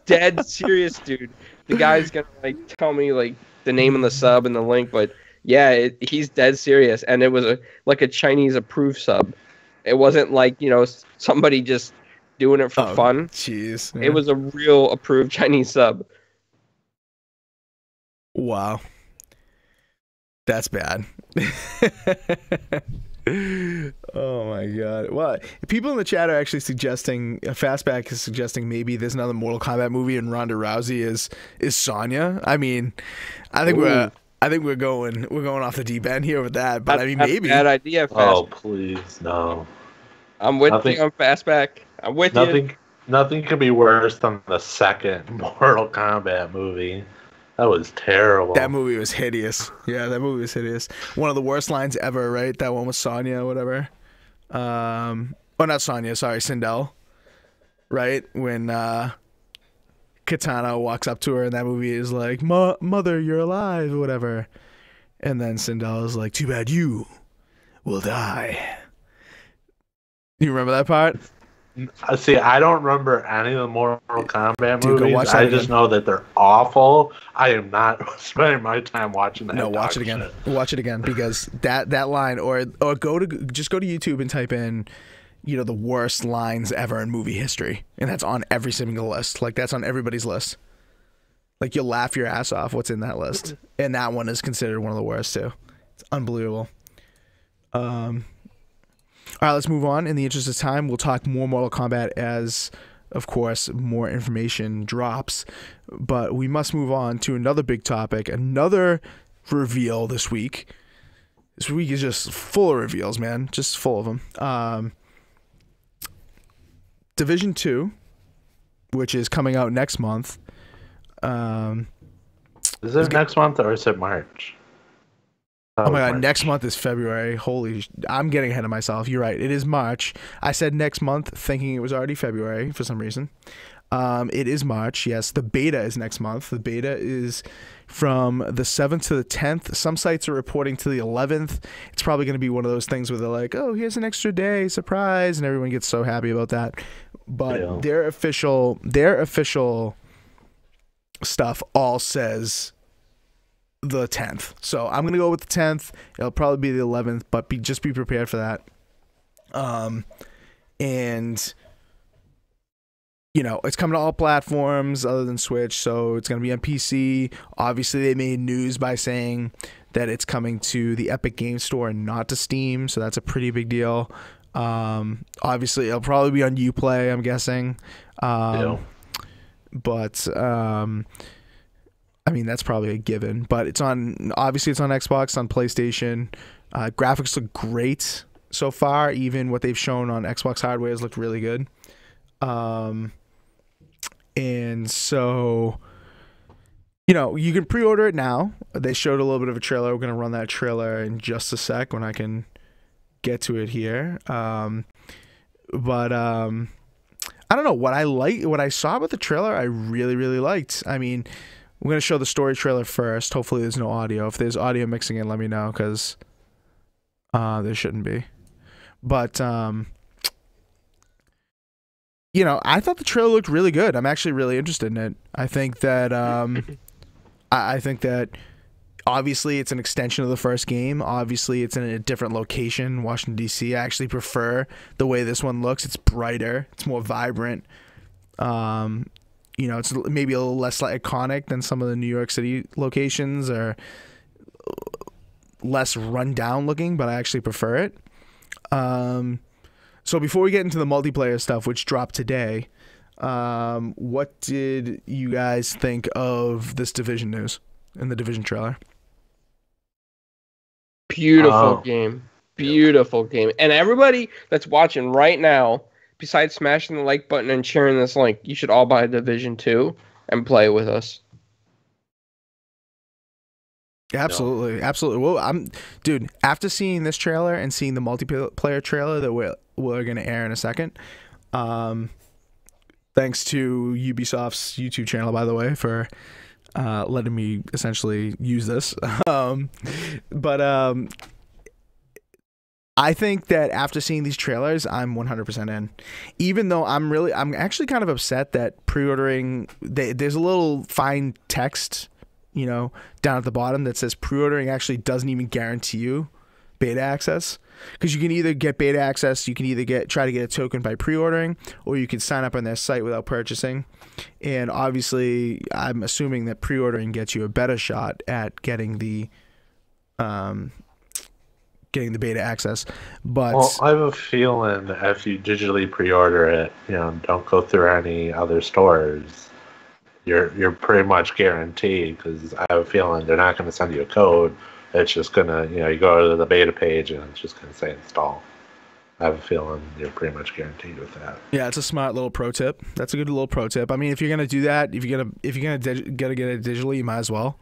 C: dead serious, dude. The guy's gonna like tell me like the name of the sub and the link, but yeah, he's dead serious, and it was like a Chinese approved sub. It wasn't like, you know, somebody just doing it for fun.
A: Jeez,
C: it was a real approved Chinese sub.
A: Wow, that's bad. Oh my god! Well, people in the chat are actually suggesting, Fastback is suggesting maybe there's another Mortal Kombat movie and Ronda Rousey is Sonya. I mean, I think we're going off the deep end here with that. But I mean, maybe
C: bad idea.
B: Oh please, no.
C: I'm with you on Fastback. I'm with you.
B: Nothing could be worse than the second Mortal Kombat movie. That was terrible.
A: That movie was hideous. Yeah, that movie was hideous. One of the worst lines ever, right? That one with Sonya or whatever. Not Sonya, sorry, Sindel. Right? When Katana walks up to her and that movie is like, Mother, you're alive, or whatever. And then Sindel is like, too bad you will die. You remember that part?
B: See, I don't remember any of the Mortal Kombat movies.
A: I
B: just know that they're awful. I am not spending my time watching that.
A: No, watch it again.
B: Shit.
A: Watch it again, because that line, or go to YouTube and type in, you know, the worst lines ever in movie history, and that's on every single list. Like, that's on everybody's list. Like, you'll laugh your ass off what's in that list, and that one is considered one of the worst too. It's unbelievable. All right, let's move on. In the interest of time, we'll talk more Mortal Kombat as, of course, more information drops. But we must move on to another big topic, another reveal this week. This week is just full of reveals, man. Just full of them. Division 2, which is coming out next month.
B: Is it next month or is it March?
A: Oh my god, next month is February. I'm getting ahead of myself. You're right. It is March. I said next month thinking it was already February for some reason. It is March. Yes, the beta is next month. The beta is from the 7th to the 10th. Some sites are reporting to the 11th. It's probably going to be one of those things where they're like, "Oh, here's an extra day, surprise," and everyone gets so happy about that. But their official stuff all says the 10th. So I'm gonna go with the 10th. It'll probably be the 11th, but just be prepared for that. And you know, it's coming to all platforms other than Switch, so it's gonna be on PC. Obviously, they made news by saying that it's coming to the Epic Game Store and not to Steam, so that's a pretty big deal. Obviously, it'll probably be on Uplay, I'm guessing. But I mean, that's probably a given, but it's on Xbox, on PlayStation. Graphics look great so far. Even what they've shown on Xbox hardware has looked really good. And so, you know, you can pre-order it now. They showed a little bit of a trailer. We're going to run that trailer in just a sec when I can get to it here. But I don't know, what I saw about the trailer, I really, really liked. I mean, we're going to show the story trailer first. Hopefully there's no audio. If there's audio mixing in, let me know, because there shouldn't be. But, you know, I thought the trailer looked really good. I'm actually really interested in it. I think that I think that obviously it's an extension of the first game. Obviously it's in a different location, Washington, D.C. I actually prefer the way this one looks. It's brighter. It's more vibrant. You know, it's maybe a little less iconic than some of the New York City locations, or less run down looking, but I actually prefer it. So before we get into the multiplayer stuff, which dropped today, what did you guys think of this Division news and the Division trailer?
C: Beautiful game. Beautiful game. And everybody that's watching right now, besides smashing the like button and sharing this link, you should all buy Division 2 and play with us.
A: Absolutely, absolutely. Well, dude, after seeing this trailer and seeing the multiplayer trailer that we're going to air in a second, thanks to Ubisoft's YouTube channel, by the way, for letting me essentially use this. But I think that after seeing these trailers, I'm 100% in. Even though I'm actually kind of upset that pre-ordering, there's a little fine text, you know, down at the bottom that says pre-ordering actually doesn't even guarantee you beta access. Because you can either get beta access, you can either try to get a token by pre-ordering, or you can sign up on their site without purchasing. And obviously, I'm assuming that pre-ordering gets you a better shot at getting the beta access. But
B: I have a feeling if you digitally pre-order it, you know, don't go through any other stores, you're pretty much guaranteed, because I have a feeling they're not going to send you a code. It's just going to, you know, you go to the beta page and it's just going to say install. I have a feeling you're pretty much guaranteed with that.
A: Yeah, it's a smart little pro tip. That's a good little pro tip. I mean, if you're going to do that, if you're going to get it digitally, you might as well.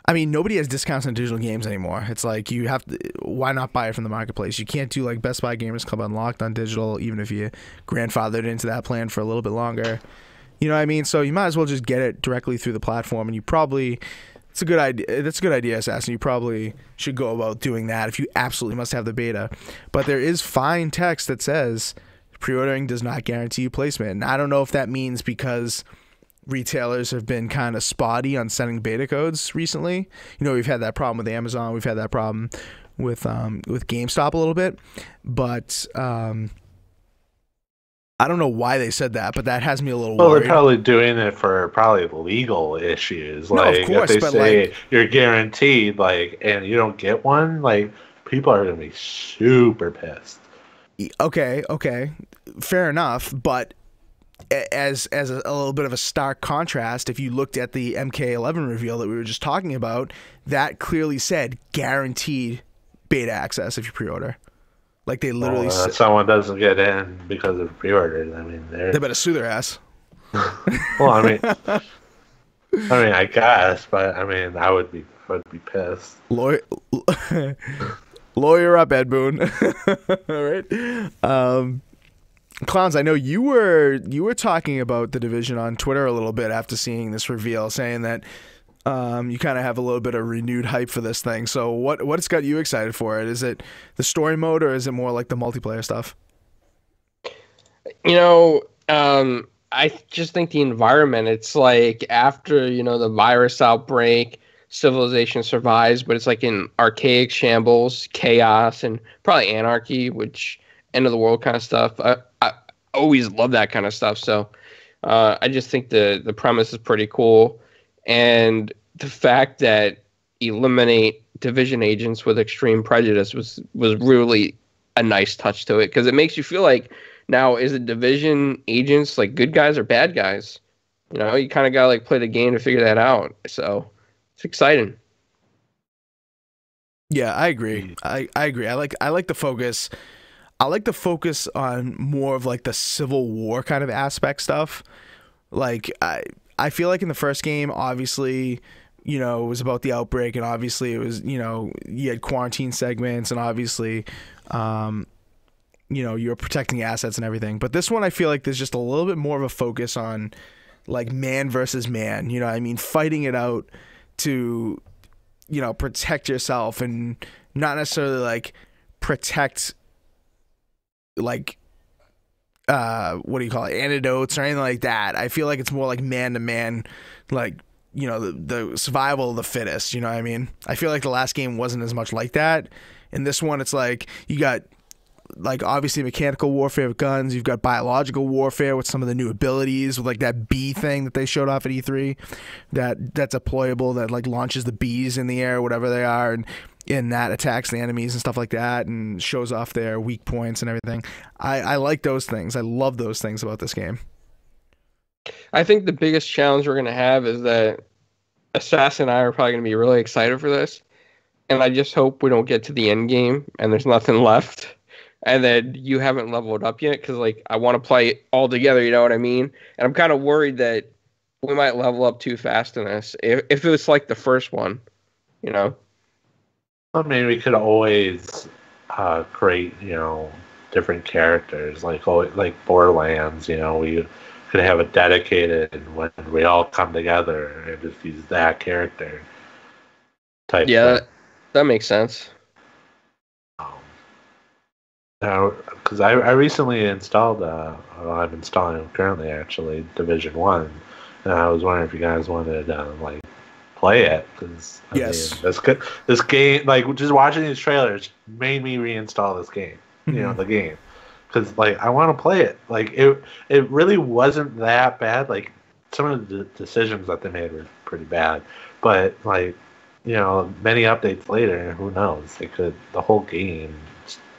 A: I mean, nobody has discounts on digital games anymore. It's like you have to. Why not buy it from the marketplace? You can't do like Best Buy Gamers Club Unlocked on digital, even if you grandfathered into that plan for a little bit longer. You know what I mean? So you might as well just get it directly through the platform, and you probably. It's a good idea. That's a good idea, Assassin. You probably should go about doing that if you absolutely must have the beta. But there is fine text that says pre-ordering does not guarantee you placement. And I don't know if that means because retailers have been kind of spotty on sending beta codes recently. You know, we've had that problem with Amazon. We've had that problem with GameStop a little bit. But I don't know why they said that, but that has me a little worried.
B: Well, they're probably doing it for probably legal issues.
A: No,
B: like,
A: of course,
B: if they
A: but
B: say
A: like,
B: you're guaranteed, like, and you don't get one, like, people are going to be super pissed.
A: Okay, fair enough. But as a little bit of a stark contrast, if you looked at the MK11 reveal that we were just talking about, that clearly said guaranteed beta access if you pre-order. Like they literally
B: if someone doesn't get in because of pre-orders, I mean,
A: they better sue their ass.
B: Well, I mean, I guess, but I mean, I would be pissed.
A: Lawyer up, Ed Boon. All right. Clowns, I know you were talking about the Division on Twitter a little bit after seeing this reveal, saying that you kind of have a little bit of renewed hype for this thing. So what's got you excited for it? Is it the story mode, or is it more like the multiplayer stuff?
C: You know, I just think the environment, it's like after, you know, the virus outbreak, civilization survives, but it's like in archaic shambles, chaos, and probably anarchy, which end of the world kind of stuff. I always love that kind of stuff. So I just think the premise is pretty cool. And the fact that eliminate Division agents with extreme prejudice was really a nice touch to it, because it makes you feel like, now, is it Division agents like good guys or bad guys? You know, you kind of gotta like play the game to figure that out. So it's exciting.
A: Yeah, I agree. I agree. I like the focus. I like the focus on more of like the Civil War kind of aspect stuff. Like I feel like in the first game, obviously, you know, it was about the outbreak, and obviously it was, you know, you had quarantine segments, and obviously, you know, you're protecting assets and everything. But this one, I feel like there's just a little bit more of a focus on like man versus man. You know what I mean? Fighting it out to, you know, protect yourself, and not necessarily like protect like what do you call it, antidotes or anything like that. I feel like it's more like man to man, like, you know, the survival of the fittest. You know what I mean? I feel like the last game wasn't as much like that. In this one, it's like you got like obviously mechanical warfare with guns. You've got biological warfare with some of the new abilities, with like that bee thing that they showed off at E3, that's deployable, that like launches the bees in the air, whatever they are, and that attacks the enemies and stuff like that, and shows off their weak points and everything. I like those things. I love those things about this game.
C: I think the biggest challenge we're gonna have is that Assassin and I are probably gonna be really excited for this. And I just hope we don't get to the end game and there's nothing left, and then you haven't leveled up yet, because like I want to play it all together. You know what I mean? And I'm kind of worried that we might level up too fast in this. If it was like the first one, you know.
B: I mean, we could always create, different characters, like Borderlands. We could have a dedicated when we all come together and just use that character type.
C: Yeah. Thing. That makes sense.
B: Because I recently installed, I'm installing currently actually Division 1, and I was wondering if you guys wanted to play it, because
A: yes,
B: this game, like just watching these trailers made me reinstall this game, the game, because I want to play it. Like it really wasn't that bad. Like some of the decisions that they made were pretty bad, but many updates later, who knows? The whole game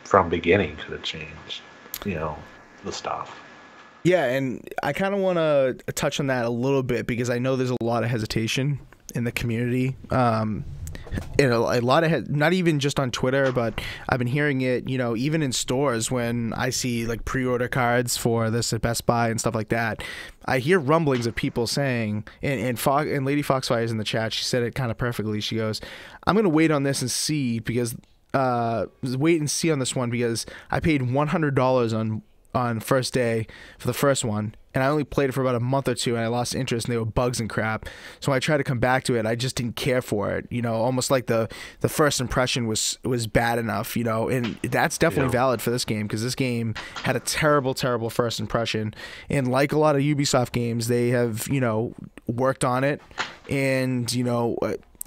B: from beginning could have changed, the stuff.
A: Yeah, and I kind of want to touch on that a little bit, because I know there's a lot of hesitation in the community. A lot of not even just on Twitter, but I've been hearing it, even in stores when I see like pre-order cards for this at Best Buy and stuff like that. I hear rumblings of people saying, and Lady Foxfire is in the chat. She said it kind of perfectly. She goes, "I'm gonna wait on this and see, because wait and see on this one, because I paid $100 on first day for the first one, and I only played it for about a month or two, and I lost interest, and there were bugs and crap. So when I tried to come back to it, I just didn't care for it. Almost like the first impression was bad enough, and that's definitely valid for this game, because this game had a terrible, terrible first impression. And like a lot of Ubisoft games, they have, worked on it, and,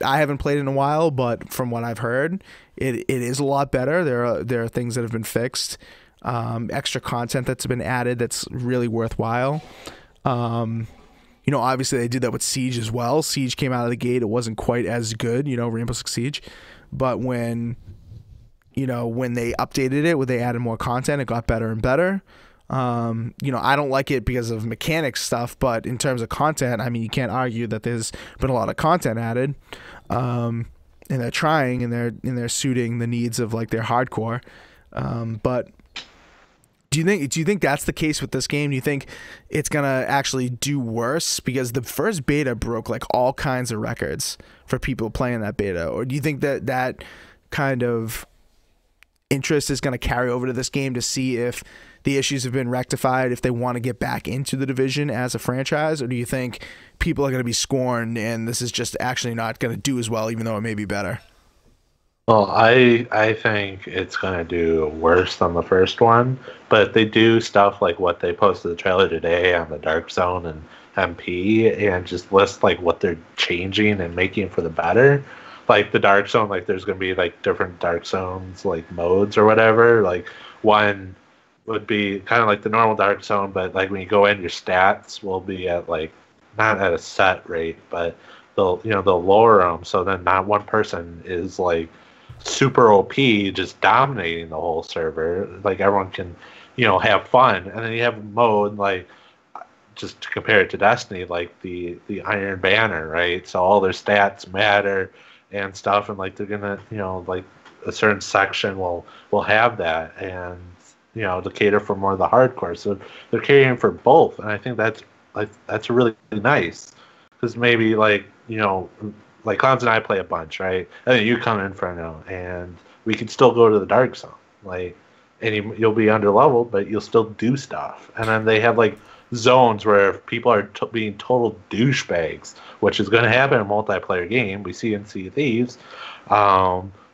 A: I haven't played it in a while, but from what I've heard, it is a lot better. There are things that have been fixed. Extra content that's been added that's really worthwhile. Obviously they did that with Siege as well. Siege came out of the gate, it wasn't quite as good, Rainbow Six Siege, but when they updated it, when they added more content, it got better and better. I don't like it because of mechanics stuff, but in terms of content, I mean, you can't argue that there's been a lot of content added, and they're trying, and they're suiting the needs of like their hardcore. But do you think that's the case with this game? Do you think it's gonna actually do worse, because the first beta broke like all kinds of records for people playing that beta? Or do you think that kind of interest is gonna carry over to this game, to see if the issues have been rectified, if they want to get back into the Division as a franchise? Or do you think people are gonna be scorned and this is just actually not gonna do as well, even though it may be better?
B: Well, I think it's going to do worse than the first one, but they do stuff like what they posted the trailer today on the Dark Zone and MP, and just list like what they're changing and making for the better. Like the Dark Zone, like there's going to be like different Dark Zones, like modes or whatever. Like one would be kind of like the normal Dark Zone, but like when you go in, your stats will be at like not at a set rate, but they'll lower them, so then not one person is like super OP just dominating the whole server. Like everyone can have fun. And then you have a mode like, just to compare it to Destiny, like the Iron Banner, right? So all their stats matter and stuff, and like they're gonna like a certain section will have that, and to cater for more of the hardcore. So they're catering for both, and I think that's really nice, because maybe like Clowns and I play a bunch, right? And then you come in Inferno, and we can still go to the Dark Zone, and you'll be under leveled, but you'll still do stuff. And then they have like zones where people are being total douchebags, which is going to happen in a multiplayer game. We see in Sea of Thieves.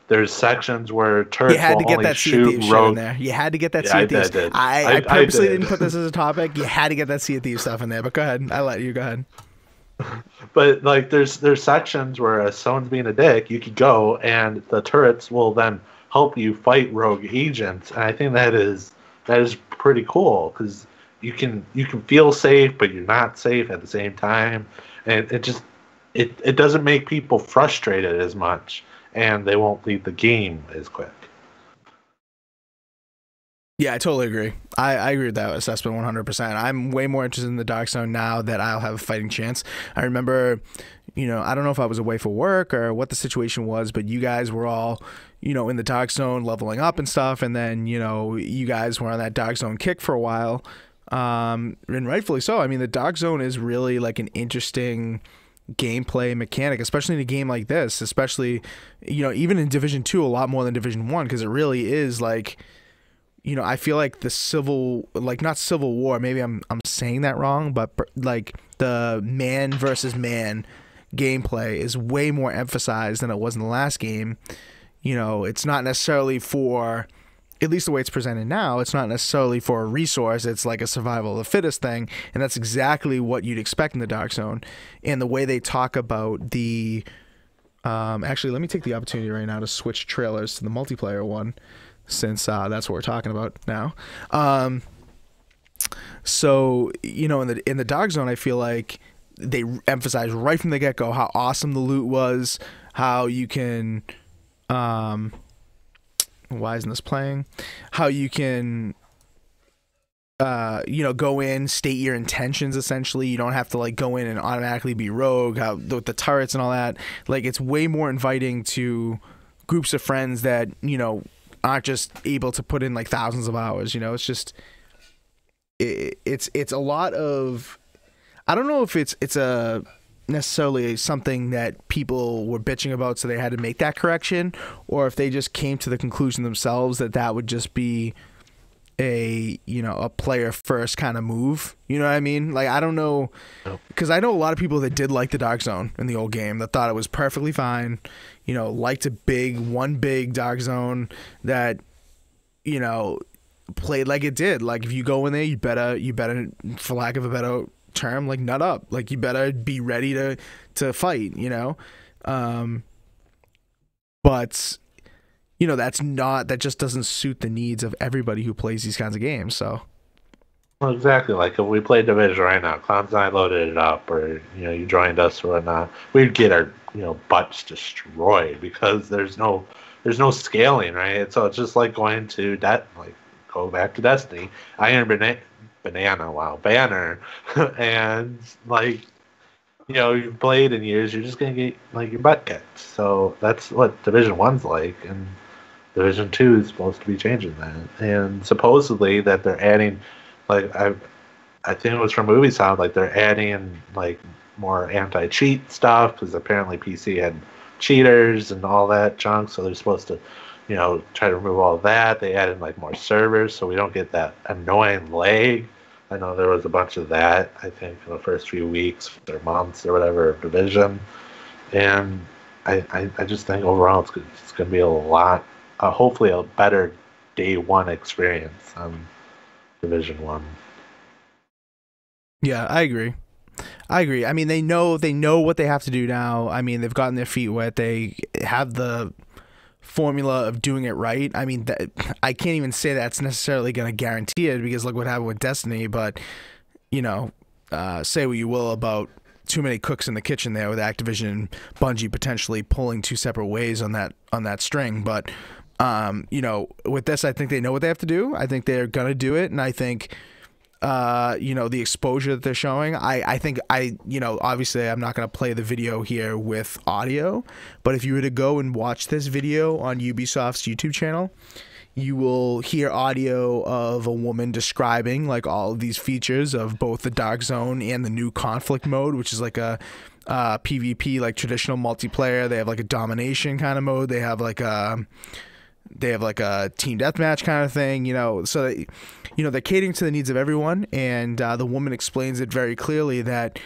B: There's sections where turrets will only shoot rogue.
A: You had to get that Sea of Thieves. I purposely didn't put this as a topic. You had to get that Sea of Thieves stuff in there. But go ahead. I let you go ahead.
B: But like there's sections where if someone's being a dick, you could go and the turrets will then help you fight rogue agents, and I think that is pretty cool because you can feel safe, but you're not safe at the same time, and it doesn't make people frustrated as much, and they won't leave the game as quick.
A: Yeah, I totally agree. I agree with that assessment 100%. I'm way more interested in the Dark Zone now that I'll have a fighting chance. I remember, I don't know if I was away for work or what the situation was, but you guys were all, in the Dark Zone leveling up and stuff, and then, you guys were on that Dark Zone kick for a while, and rightfully so. I mean, the Dark Zone is really like an interesting gameplay mechanic, especially in a game like this, especially, even in Division 2 a lot more than Division 1, because it really is like, I feel like not Civil War, maybe I'm saying that wrong, but like the man versus man gameplay is way more emphasized than it was in the last game. It's not necessarily for, at least the way it's presented now, it's not necessarily for a resource. It's like a survival of the fittest thing, and that's exactly what you'd expect in the Dark Zone. And the way they talk about the actually, let me take the opportunity right now to switch trailers to the multiplayer one, since that's what we're talking about now. So in the Dark Zone, I feel like they emphasize right from the get-go how awesome the loot was, how you can why isn't this playing, how you can go in, state your intentions. Essentially, you don't have to like go in and automatically be rogue, how with the turrets and all that. Like, it's way more inviting to groups of friends that aren't just able to put in like thousands of hours. It's just it's a lot of, I don't know if it's a necessarily something that people were bitching about so they had to make that correction, or if they just came to the conclusion themselves that would just be a player first kind of move. You know what I mean? Like, I don't know, because I know a lot of people that did like the Dark Zone in the old game, that thought it was perfectly fine, liked one big Dark Zone that played like it did. Like, if you go in there, you better for lack of a better term, like, nut up. Like, you better be ready to fight, but that just doesn't suit the needs of everybody who plays these kinds of games. So,
B: well, exactly. Like, if we played Division right now, Clowns and I loaded it up, or you joined us or whatnot, we'd get our butts destroyed because there's no scaling, right? So it's just like going to go back to Destiny, Banner, and like, you've played in years, you're just gonna get like your butt kicked. So that's what Division 1's like, and Division 2 is supposed to be changing that. And supposedly that they're adding, like, I think it was from Ubisoft, like they're adding like more anti-cheat stuff, because apparently PC had cheaters and all that junk, so they're supposed to try to remove all that. They added like more servers so we don't get that annoying lag. I know there was a bunch of that, I think, in the first few weeks or months or whatever of Division. And I just think overall it's going to be a lot, hopefully a better day one experience on Division 1.
A: Yeah, I agree. I mean, they know what they have to do now. I mean, they've gotten their feet wet. They have the formula of doing it right. I mean, I can't even say that's necessarily going to guarantee it, because look what happened with Destiny. But say what you will about too many cooks in the kitchen there, with Activision and Bungie potentially pulling two separate ways on that string. But with this, I think they know what they have to do. I think they're gonna do it, and I think the exposure that they're showing, I think obviously I'm not going to play the video here with audio, but if you were to go and watch this video on Ubisoft's YouTube channel, you will hear audio of a woman describing like all of these features of both the Dark Zone and the new conflict mode, which is like a PvP, like traditional multiplayer. They have like a domination kind of mode. They have like a team deathmatch kind of thing, so they're catering to the needs of everyone. And the woman explains it very clearly that,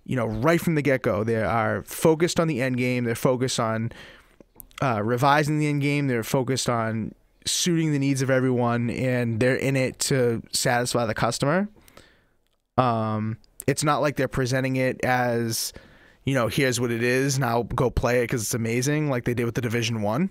A: right from the get-go, they are focused on the end game. They're focused on revising the end game. They're focused on suiting the needs of everyone, and they're in it to satisfy the customer. It's not like they're presenting it as, here's what it is, now go play it because it's amazing, like they did with the Division 1.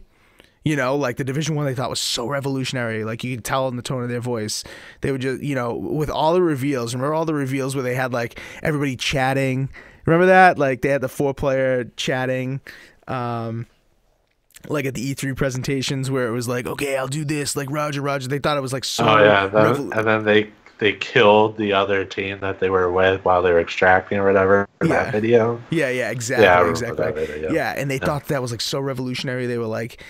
A: You know, like the Division 1 they thought was so revolutionary. Like you could tell in the tone of their voice. They would just, you know, with all the reveals. Remember all the reveals where they had like everybody chatting? Remember that? Like they had the 4-player chatting. Like at the E3 presentations where it was like, okay, I'll do this, like Roger. They thought it was like so.
B: Oh yeah, and then they killed the other team that they were with while they were extracting or whatever in that video.
A: Yeah, exactly.
B: Yeah, I
A: exactly.
B: remember that video.
A: Yeah, and they thought that was like so revolutionary. They were like,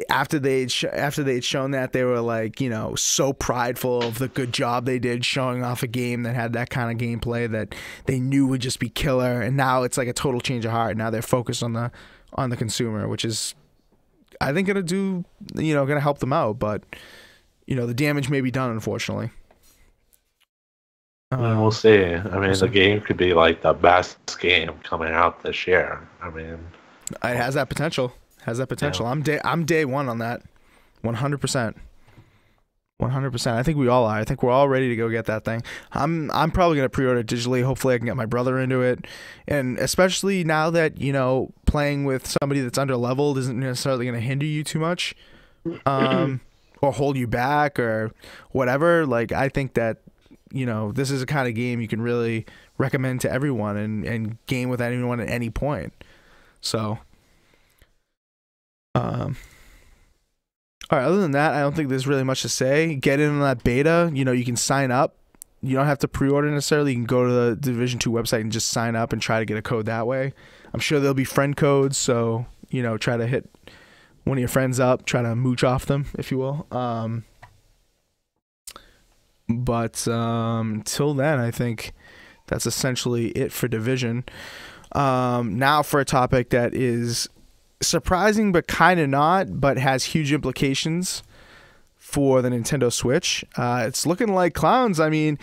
A: after they'd shown that, they were like, you know, so prideful of the good job they did showing off a game that had that kind of gameplay that they knew would just be killer. And now it's like a total change of heart. Now they're focused on the consumer, which is, I think, gonna help them out. But you know, the damage may be done, unfortunately.
B: We'll see. I mean, the game could be like the best game coming out this year. I mean,
A: it has that potential. Yeah. I'm day one on that, 100%. 100%. I think we all are. I think we're all ready to go get that thing. I'm probably gonna pre-order it digitally. Hopefully, I can get my brother into it, and especially now that, you know, playing with somebody that's under leveled isn't necessarily gonna hinder you too much, or hold you back or whatever. Like, I think that, you know, this is a kind of game you can really recommend to everyone and game with anyone at any point. So, all right, other than that, I don't think there's really much to say. Get in on that beta. You know, you can sign up. You don't have to pre-order necessarily. You can go to the Division 2 website and just sign up and try to get a code that way. I'm sure there'll be friend codes, so, you know, try to hit one of your friends up, try to mooch off them, if you will. But until then, I think that's essentially it for Division. Now for a topic that is surprising but kind of not, but has huge implications for the Nintendo Switch. It's looking like, Clowns, I mean,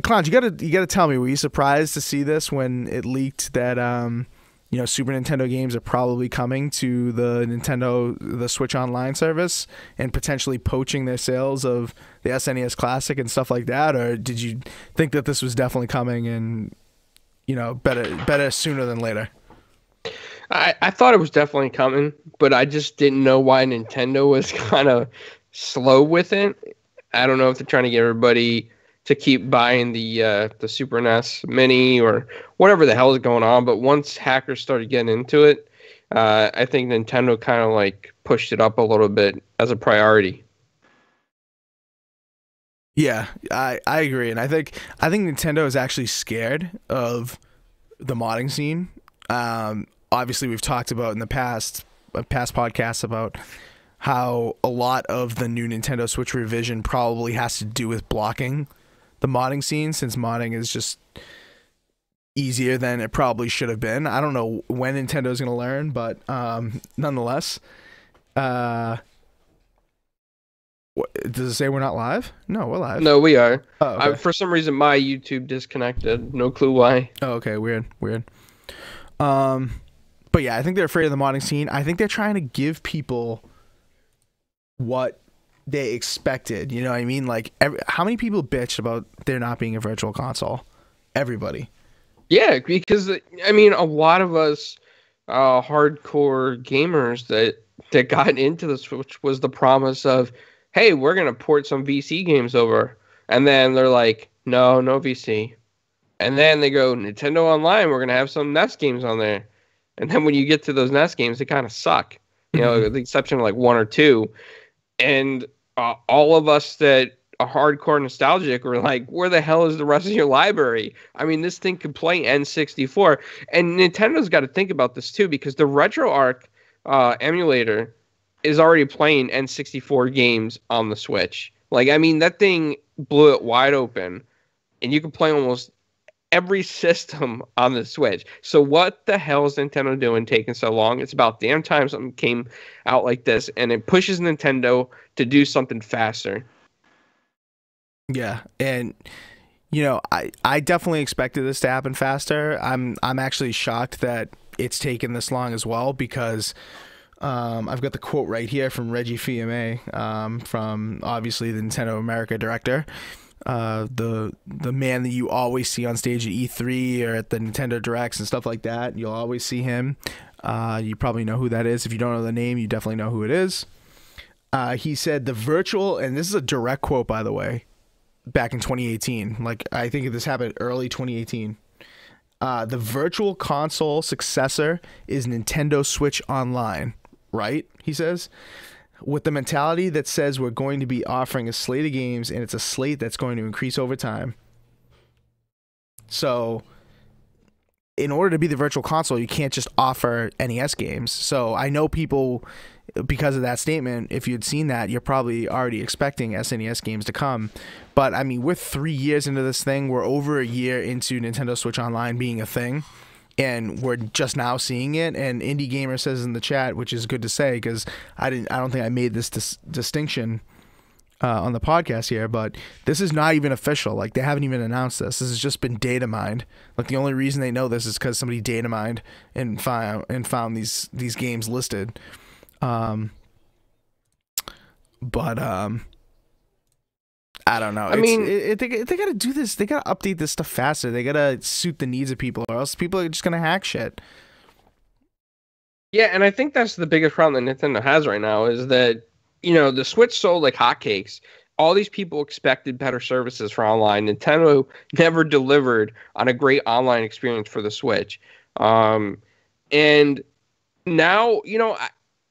A: Clowns, you gotta tell me, were you surprised to see this when it leaked that you know, Super Nintendo games are probably coming to the Switch Online service and potentially poaching their sales of the SNES Classic and stuff like that? Or did you think that this was definitely coming and, you know, better sooner than later?
C: I thought it was definitely coming, but I just didn't know why Nintendo was kind of slow with it. I don't know if they're trying to get everybody to keep buying the Super NES Mini or whatever the hell is going on. But once hackers started getting into it, I think Nintendo kind of like pushed it up a little bit as a priority.
A: Yeah, I agree, and I think Nintendo is actually scared of the modding scene. Obviously, we've talked about in the past podcasts about how a lot of the new Nintendo Switch revision probably has to do with blocking the modding scene, since modding is just easier than it probably should have been. I don't know when Nintendo's going to learn, but nonetheless, does it say we're not live? No, we're live.
C: No, we are.
A: Oh, okay.
C: For some reason, my YouTube disconnected. No clue why.
A: Oh, okay, weird. But yeah, I think they're afraid of the modding scene. I think they're trying to give people what they expected. You know what I mean? Like, how many people bitched about there not being a virtual console? Everybody. Yeah,
C: because, I mean, a lot of us hardcore gamers that got into the Switch was the promise of, hey, we're going to port some VC games over. And then they're like, no VC. And then they go, Nintendo Online, we're going to have some NES games on there. And then when you get to those NES games, they kind of suck. You know, with the exception of like one or two. And all of us that are hardcore nostalgic were like, where the hell is the rest of your library? I mean, this thing could play N64. And Nintendo's got to think about this too, because the RetroArch emulator is already playing N64 games on the Switch. Like, I mean, that thing blew it wide open. And you can play almost every system on the Switch. So what the hell is Nintendo doing taking so long? It's about damn time something came out like this, and it pushes Nintendo to do something faster.
A: Yeah, and you know, I definitely expected this to happen faster. I'm actually shocked that it's taken this long as well, because I've got the quote right here from Reggie Fils-Aimé, from obviously the Nintendo America director. The man that you always see on stage at E3 or at the Nintendo Directs and stuff like that. You'll always see him. You probably know who that is. If you don't know the name, you definitely know who it is. He said the virtual, and this is a direct quote, by the way, back in 2018. Like, I think this happened early 2018. The virtual console successor is Nintendo Switch Online, right? He says, with the mentality that says we're going to be offering a slate of games, and it's a slate that's going to increase over time. So, in order to be the virtual console, you can't just offer NES games. So I know people, because of that statement, if you'd seen that, you're probably already expecting SNES games to come. But I mean, we're 3 years into this thing. We're over a year into Nintendo Switch Online being a thing, and we're just now seeing it. And Indie Gamer says in the chat, which is good to say, because I don't think I made this distinction on the podcast here, but this is not even official. Like, they haven't even announced this. This has just been data mined. Like, the only reason they know this is because somebody data mined and found these games listed. But I don't know. They got to do this. They got to update this stuff faster. They got to suit the needs of people, or else people are just gonna hack shit.
C: Yeah, and I think that's the biggest problem that Nintendo has right now is that, you know, the Switch sold like hotcakes. All these people expected better services for online. Nintendo never delivered on a great online experience for the Switch. And now, you know,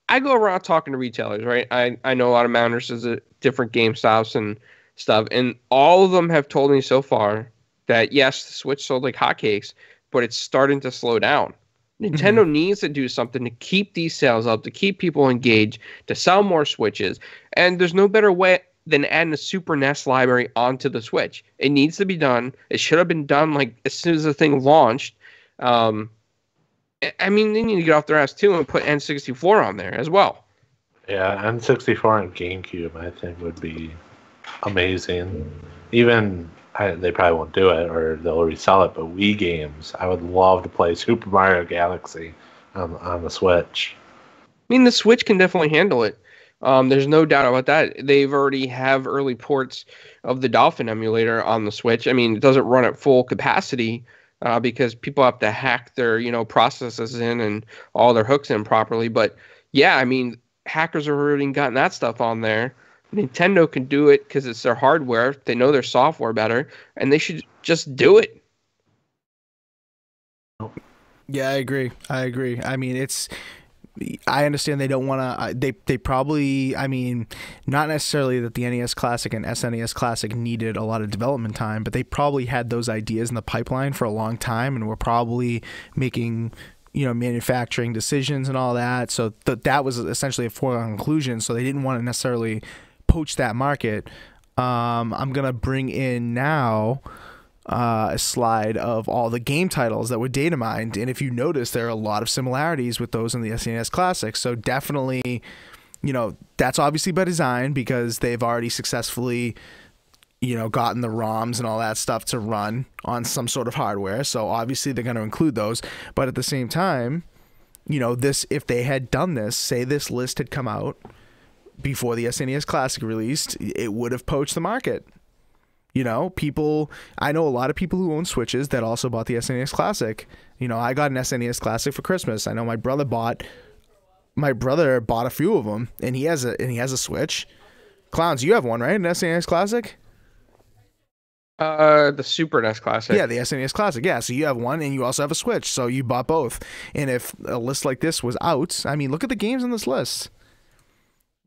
C: I go around talking to retailers, right? I know a lot of managers at different GameStops and stuff, and all of them have told me so far that, yes, the Switch sold like hotcakes, but it's starting to slow down. Nintendo needs to do something to keep these sales up, to keep people engaged, to sell more Switches. And there's no better way than adding a Super NES library onto the Switch. It needs to be done. It should have been done like as soon as the thing launched. I mean, they need to get off their ass too and put N64 on there as well.
B: Yeah, N64 and GameCube, I think, would be amazing. Even they probably won't do it, or they'll resell it. But Wii games, I would love to play Super Mario Galaxy on the Switch.
C: I mean, the Switch can definitely handle it. There's no doubt about that. They've already have early ports of the Dolphin emulator on the Switch. I mean, it doesn't run at full capacity because people have to hack their, you know, processes in and all their hooks in properly. But yeah, I mean, hackers have already gotten that stuff on there. Nintendo can do it because it's their hardware. They know their software better, and they should just do it.
A: Yeah, I agree. I mean, I understand they don't want to. They probably. I mean, not necessarily that the NES Classic and SNES Classic needed a lot of development time, but they probably had those ideas in the pipeline for a long time, and were probably making, you know, manufacturing decisions and all that. So that was essentially a foregone conclusion. So they didn't want to necessarily poach that market. I'm gonna bring in now a slide of all the game titles that were data mined, and if you notice, there are a lot of similarities with those in the SNES Classic. So definitely, you know, that's obviously by design because they've already successfully, you know, gotten the ROMs and all that stuff to run on some sort of hardware. So obviously they're going to include those, but at the same time, you know, if they had done this, say this list had come out before the SNES Classic released, it would have poached the market. You know, I know a lot of people who own Switches that also bought the SNES Classic. You know, I got an SNES Classic for Christmas. I know my brother bought a few of them, and he has a Switch. Clowns, you have one, right? An SNES Classic?
C: The Super NES Classic.
A: Yeah, the SNES Classic. Yeah, so you have one, and you also have a Switch, so you bought both. And if a list like this was out, I mean, look at the games on this list.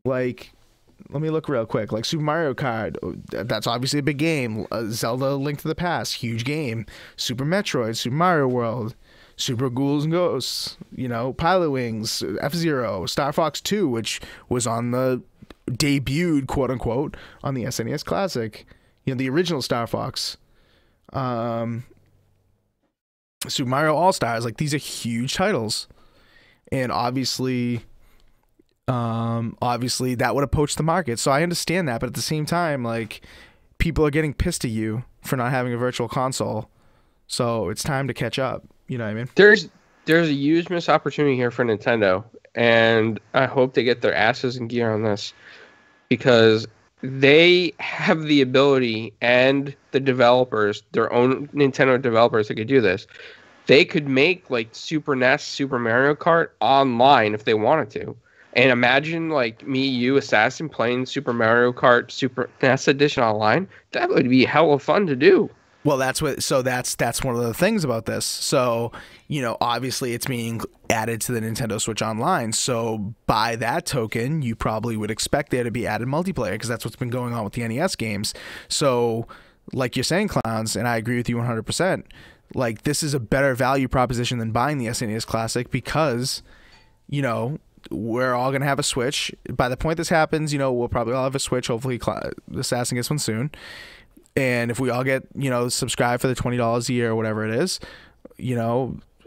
A: Like, let me look real quick. Like Super Mario Kart, that's obviously a big game. Zelda: Link to the Past, huge game. Super Metroid, Super Mario World, Super Ghouls and Ghosts, you know, Pilot Wings, F-Zero, Star Fox 2, which was on the debuted, quote unquote, on the SNES Classic. You know, the original Star Fox. Super Mario All-Stars, like, these are huge titles. And obviously that would have poached the market. So I understand that, but at the same time, like, people are getting pissed at you for not having a virtual console. So it's time to catch up. You know what I mean?
C: There's a huge missed opportunity here for Nintendo, and I hope they get their asses in gear on this because they have the ability and the developers, their own Nintendo developers that could do this. they could make like Super NES, Super Mario Kart online if they wanted to. And imagine like me, you, Assassin playing Super Mario Kart Super NES Edition online. That would be hella fun to do.
A: Well, that's one of the things about this. So, obviously it's being added to the Nintendo Switch Online. So by that token, you probably would expect there to be added multiplayer because that's what's been going on with the NES games. So, like you're saying, Clowns, and I agree with you 100%. Like, this is a better value proposition than buying the SNES Classic because, we're all going to have a Switch. By the point this happens, we'll probably all have a Switch. Hopefully, Assassin gets one soon. And if we all get, subscribe for the $20 a year or whatever it is,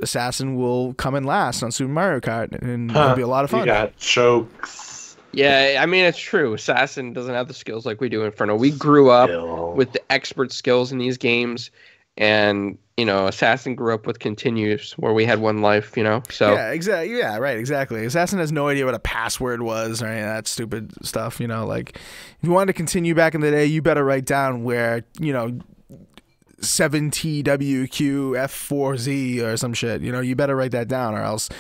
A: Assassin will come in last on Super Mario Kart, and it'll be a lot of fun.
B: You got chokes.
C: Yeah, I mean, it's true. Assassin doesn't have the skills like we do in Inferno. We grew up with the expert skills in these games, and, Assassin grew up with continues where we had one life, so.
A: Yeah, exactly. Yeah, right, exactly. Assassin has no idea what a password was or any of that stupid stuff, like, if you wanted to continue back in the day, you better write down where, 7TWQF4Z or some shit, you better write that down or else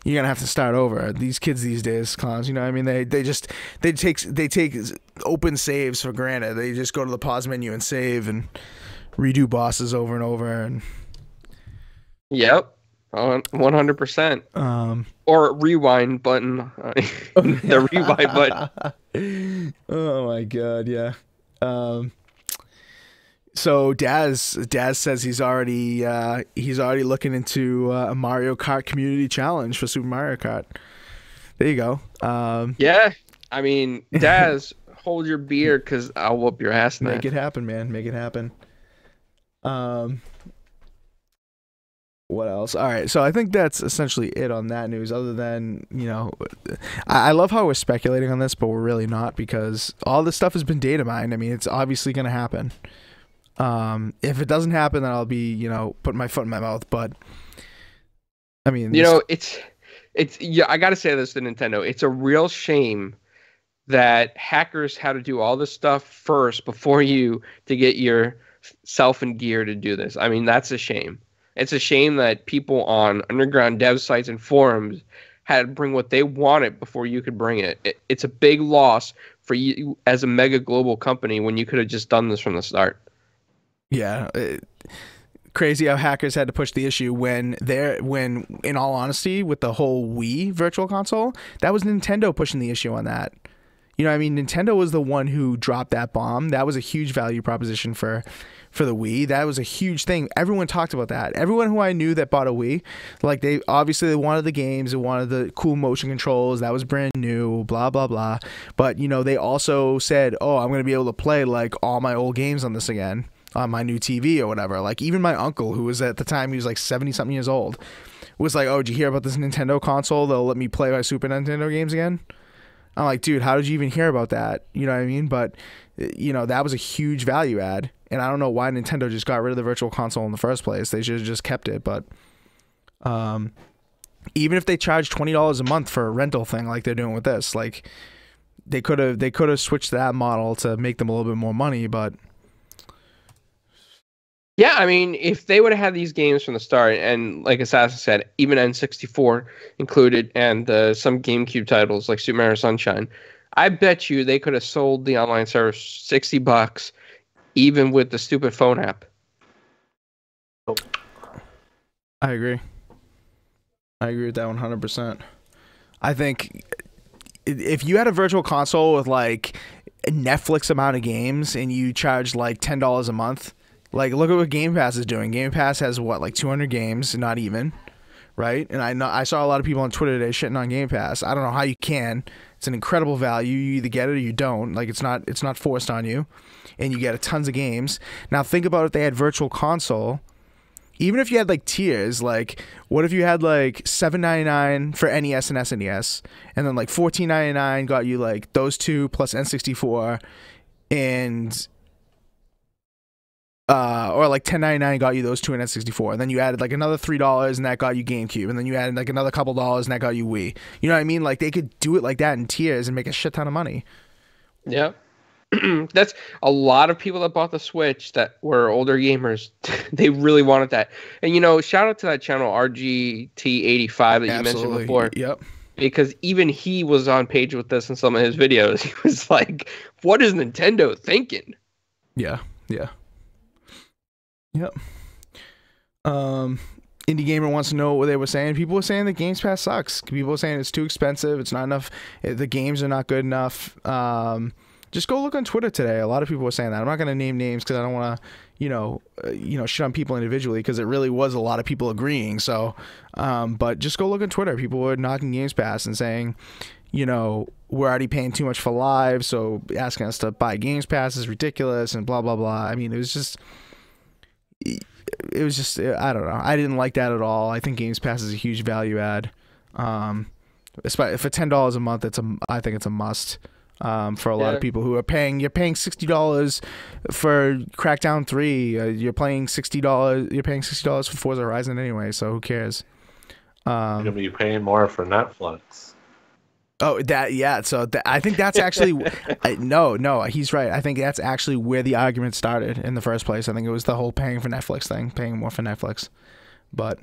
A: you're going to have to start over. These kids these days, Clowns, I mean, they take open saves for granted. They just go to the pause menu and save and redo bosses over and over. And
C: yep, 100%. Or rewind button. The rewind button.
A: Oh my god, yeah. So Daz says he's already looking into a Mario Kart community challenge for Super Mario Kart. There you go.
C: Yeah, I mean, Daz, hold your beer because I'll whoop your ass.
A: Make it happen, man. Make it happen. What else? All right, so I think that's essentially it on that news. Other than, I love how we're speculating on this, but we're really not because all this stuff has been data mined. I mean, it's obviously going to happen. If it doesn't happen, then I'll be, putting my foot in my mouth. But I mean,
C: it's yeah. I got to say this to Nintendo. It's a real shame that hackers had to do all this stuff first before you to get yourself in gear to do this. I mean, that's a shame. It's a shame that people on underground dev sites and forums had to bring what they wanted before you could bring it. It's a big loss for you as a mega global company when you could have just done this from the start.
A: Yeah. Crazy how hackers had to push the issue when in all honesty, with the whole Wii Virtual Console, that was Nintendo pushing the issue on that. Nintendo was the one who dropped that bomb. That was a huge value proposition for the Wii. That was a huge thing. Everyone talked about that. Everyone who I knew that bought a Wii, like they wanted the games, they wanted the cool motion controls. That was brand new, blah, blah, blah. But, they also said, oh, I'm going to be able to play like all my old games on this again, on my new TV or whatever. Like even my uncle, who was at the time, he was like 70 something years old, was like, oh, did you hear about this Nintendo console? They'll let me play my Super Nintendo games again. I'm like, dude, how did you even hear about that? You know what I mean? But, that was a huge value add. And I don't know why Nintendo just got rid of the Virtual Console in the first place. They should have just kept it. But even if they charged $20 a month for a rental thing like they're doing with this, like they could have switched that model to make them a little bit more money. But
C: yeah, I mean, if they would have had these games from the start, and like Assassin said, even N64 included, and some GameCube titles like Super Mario Sunshine, I bet you they could have sold the online service $60, even with the stupid phone app.
A: I agree with that 100%. I think if you had a Virtual Console with like a Netflix amount of games and you charge like $10 a month, like, look at what Game Pass is doing. Game Pass has, what, like 200 games, not even, right? And I saw a lot of people on Twitter today shitting on Game Pass. I don't know how you can. It's an incredible value. You either get it or you don't. Like, it's not forced on you. And you get tons of games. Now, think about if they had Virtual Console. Even if you had, like, tiers, like, what if you had, like, $7.99 for NES and SNES, and then, like, $14.99 got you, like, those two plus N64, and or like $10.99 got you those two in N64, and then you added like another $3 and that got you GameCube, and then you added like another couple dollars and that got you Wii. You know what I mean? Like they could do it like that in tiers and make a shit ton of money.
C: Yep. That's a lot of people that bought the Switch that were older gamers. They really wanted that. And shout out to that channel RGT85 that you mentioned
A: Absolutely.
C: before.
A: Yep.
C: Because even he was on page with this in some of his videos. He was like, "What is Nintendo thinking?"
A: Yeah. Yep. Indie Gamer wants to know what they were saying. People were saying that Games Pass sucks. People were saying it's too expensive. It's not enough. The games are not good enough. Just go look on Twitter today. A lot of people were saying that. I'm not going to name names because I don't want to, shit on people individually, because it really was a lot of people agreeing. So, but just go look on Twitter. People were knocking Games Pass and saying, we're already paying too much for Live, so asking us to buy Games Pass is ridiculous and blah, blah, blah. I mean, it was just, I don't know. I didn't like that at all. I think Games Pass is a huge value add. For $10 a month, I think it's a must. For a lot of people who are paying, you're paying $60 for Crackdown 3. You're paying $60 for Forza Horizon anyway. So who cares?
B: You're gonna be paying more for Netflix.
A: Oh, yeah. So I think that's actually no. He's right. I think that's actually where the argument started in the first place. I think it was the whole paying for Netflix thing, paying more for Netflix. But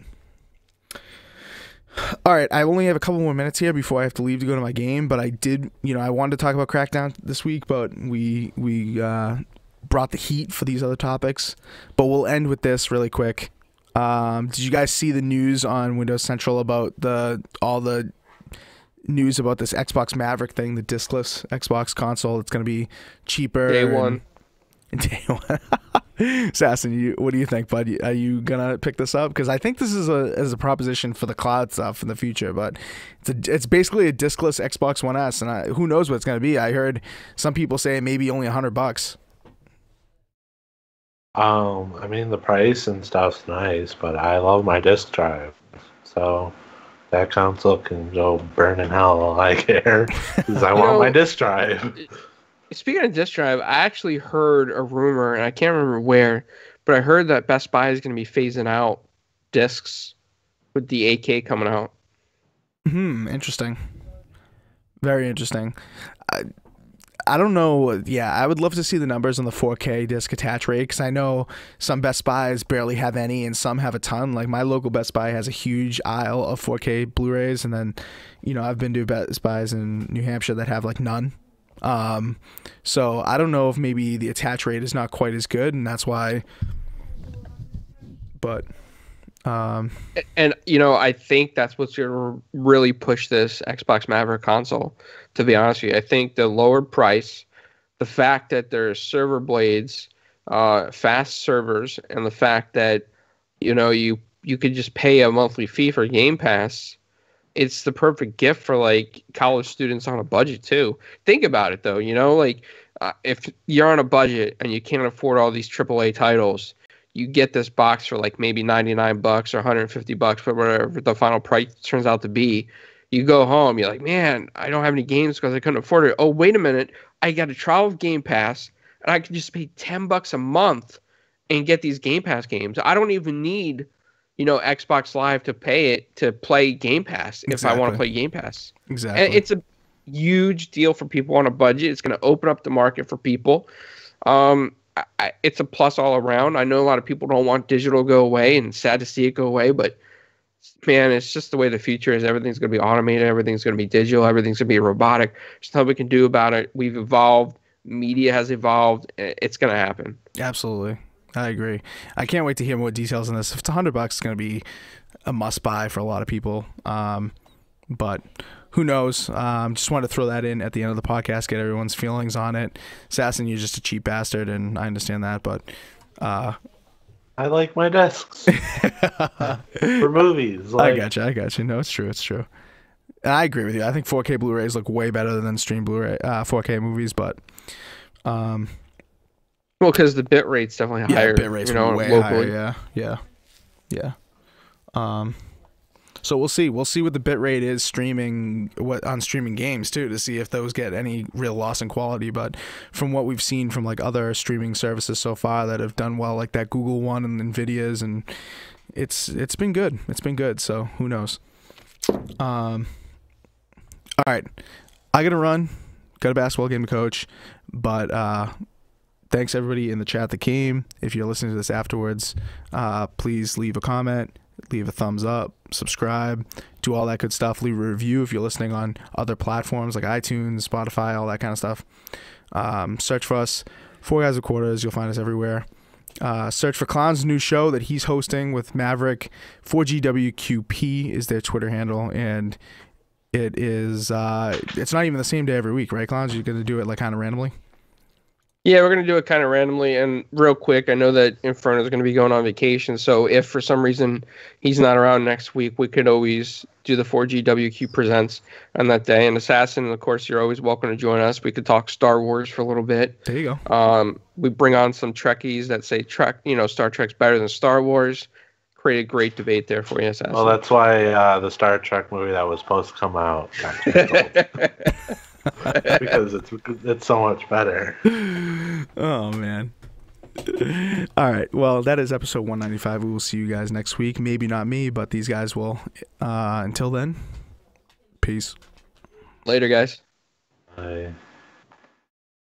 A: all right, I only have a couple more minutes here before I have to leave to go to my game. But I did, I wanted to talk about Crackdown this week, but we brought the heat for these other topics. But we'll end with this really quick. Did you guys see the news on Windows Central about all the news about this Xbox Maverick thing, the discless Xbox console? It's going to be cheaper.
C: Day one.
A: Assassin, what do you think, bud? Are you gonna pick this up? Because I think this is a proposition for the cloud stuff in the future, but it's basically a discless Xbox One S, and who knows what it's gonna be. I heard some people say maybe only $100.
B: I mean, the price and stuff's nice, but I love my disk drive, so that console can go burn in hell. All I care because I want my disk drive.
C: Speaking of disk drive, I actually heard a rumor, and I can't remember where, but I heard that Best Buy is going to be phasing out discs with the 8K coming out.
A: Interesting. Very interesting. I don't know. Yeah, I would love to see the numbers on the 4K disc attach rate, because I know some Best Buys barely have any and some have a ton. Like my local Best Buy has a huge aisle of 4K Blu-rays, and then, I've been to Best Buys in New Hampshire that have like none. So I don't know if maybe the attach rate is not quite as good, and that's why. But
C: and I think that's what's gonna really push this Xbox Maverick console. To be honest with you, I think the lower price, the fact that there's server blades, fast servers, and the fact that you could just pay a monthly fee for Game Pass. It's the perfect gift for like college students on a budget too. Think about it though, if you're on a budget and you can't afford all these AAA titles, you get this box for like maybe $99 or $150 for whatever the final price turns out to be. You go home, you're like, man, I don't have any games because I couldn't afford it. Oh, wait a minute, I got a trial of Game Pass and I can just pay $10 a month and get these Game Pass games. I don't even need Xbox Live to pay it to play Game Pass if I want to play Game Pass.
A: Exactly.
C: And it's a huge deal for people on a budget. It's going to open up the market for people. It's a plus all around. I know a lot of people don't want digital to go away, and sad to see it go away, but man, it's just the way the future is. Everything's going to be automated. Everything's going to be digital. Everything's going to be robotic. There's nothing we can do about it. We've evolved. Media has evolved. It's going to happen.
A: Absolutely. I agree. I can't wait to hear more details on this. If it's $100, it's going to be a must buy for a lot of people. But who knows? Just wanted to throw that in at the end of the podcast, get everyone's feelings on it. Assassin, you're just a cheap bastard, and I understand that, but
B: I like my discs for movies.
A: I got you. No, it's true. And I agree with you. I think 4K Blu-rays look way better than stream Blu-ray 4K movies, but
C: well, because the bit rate's definitely higher.
A: Bit rate's way
C: locally.
A: higher. Yeah. So we'll see. We'll see what the bit rate is streaming games too, to see if those get any real loss in quality. But from what we've seen from like other streaming services so far that have done well, like that Google one and Nvidia's, and it's been good. It's been good. So who knows? All right, I gotta run. got a basketball game to coach, but thanks everybody in the chat that came. If you're listening to this afterwards, please leave a comment, leave a thumbs up, subscribe, do all that good stuff. Leave a review if you're listening on other platforms like iTunes, Spotify, all that kind of stuff. Search for us, Four Guys with Quarters. You'll find us everywhere. Search for Clown's new show that he's hosting with Maverick. 4GWQP is their Twitter handle, and it is it's not even the same day every week, right, Clowns? You're going to do it like kind of randomly?
C: Yeah, we're going to do it kind of randomly and real quick. I know that Inferno is going to be going on vacation, so if for some reason he's not around next week, we could always do the 4GWQ Presents on that day. And Assassin, of course, you're always welcome to join us. We could talk Star Wars for a little bit.
A: There you go.
C: We bring on some Trekkies that say Star Trek's better than Star Wars. Create a great debate there for you, Assassin.
B: Well, that's why the Star Trek movie that was supposed to come out got canceled. Because it's so much better.
A: Oh, man. All right. Well, that is episode 195. We will see you guys next week. Maybe not me, but these guys will. Until then, peace.
C: Later, guys.
B: Bye.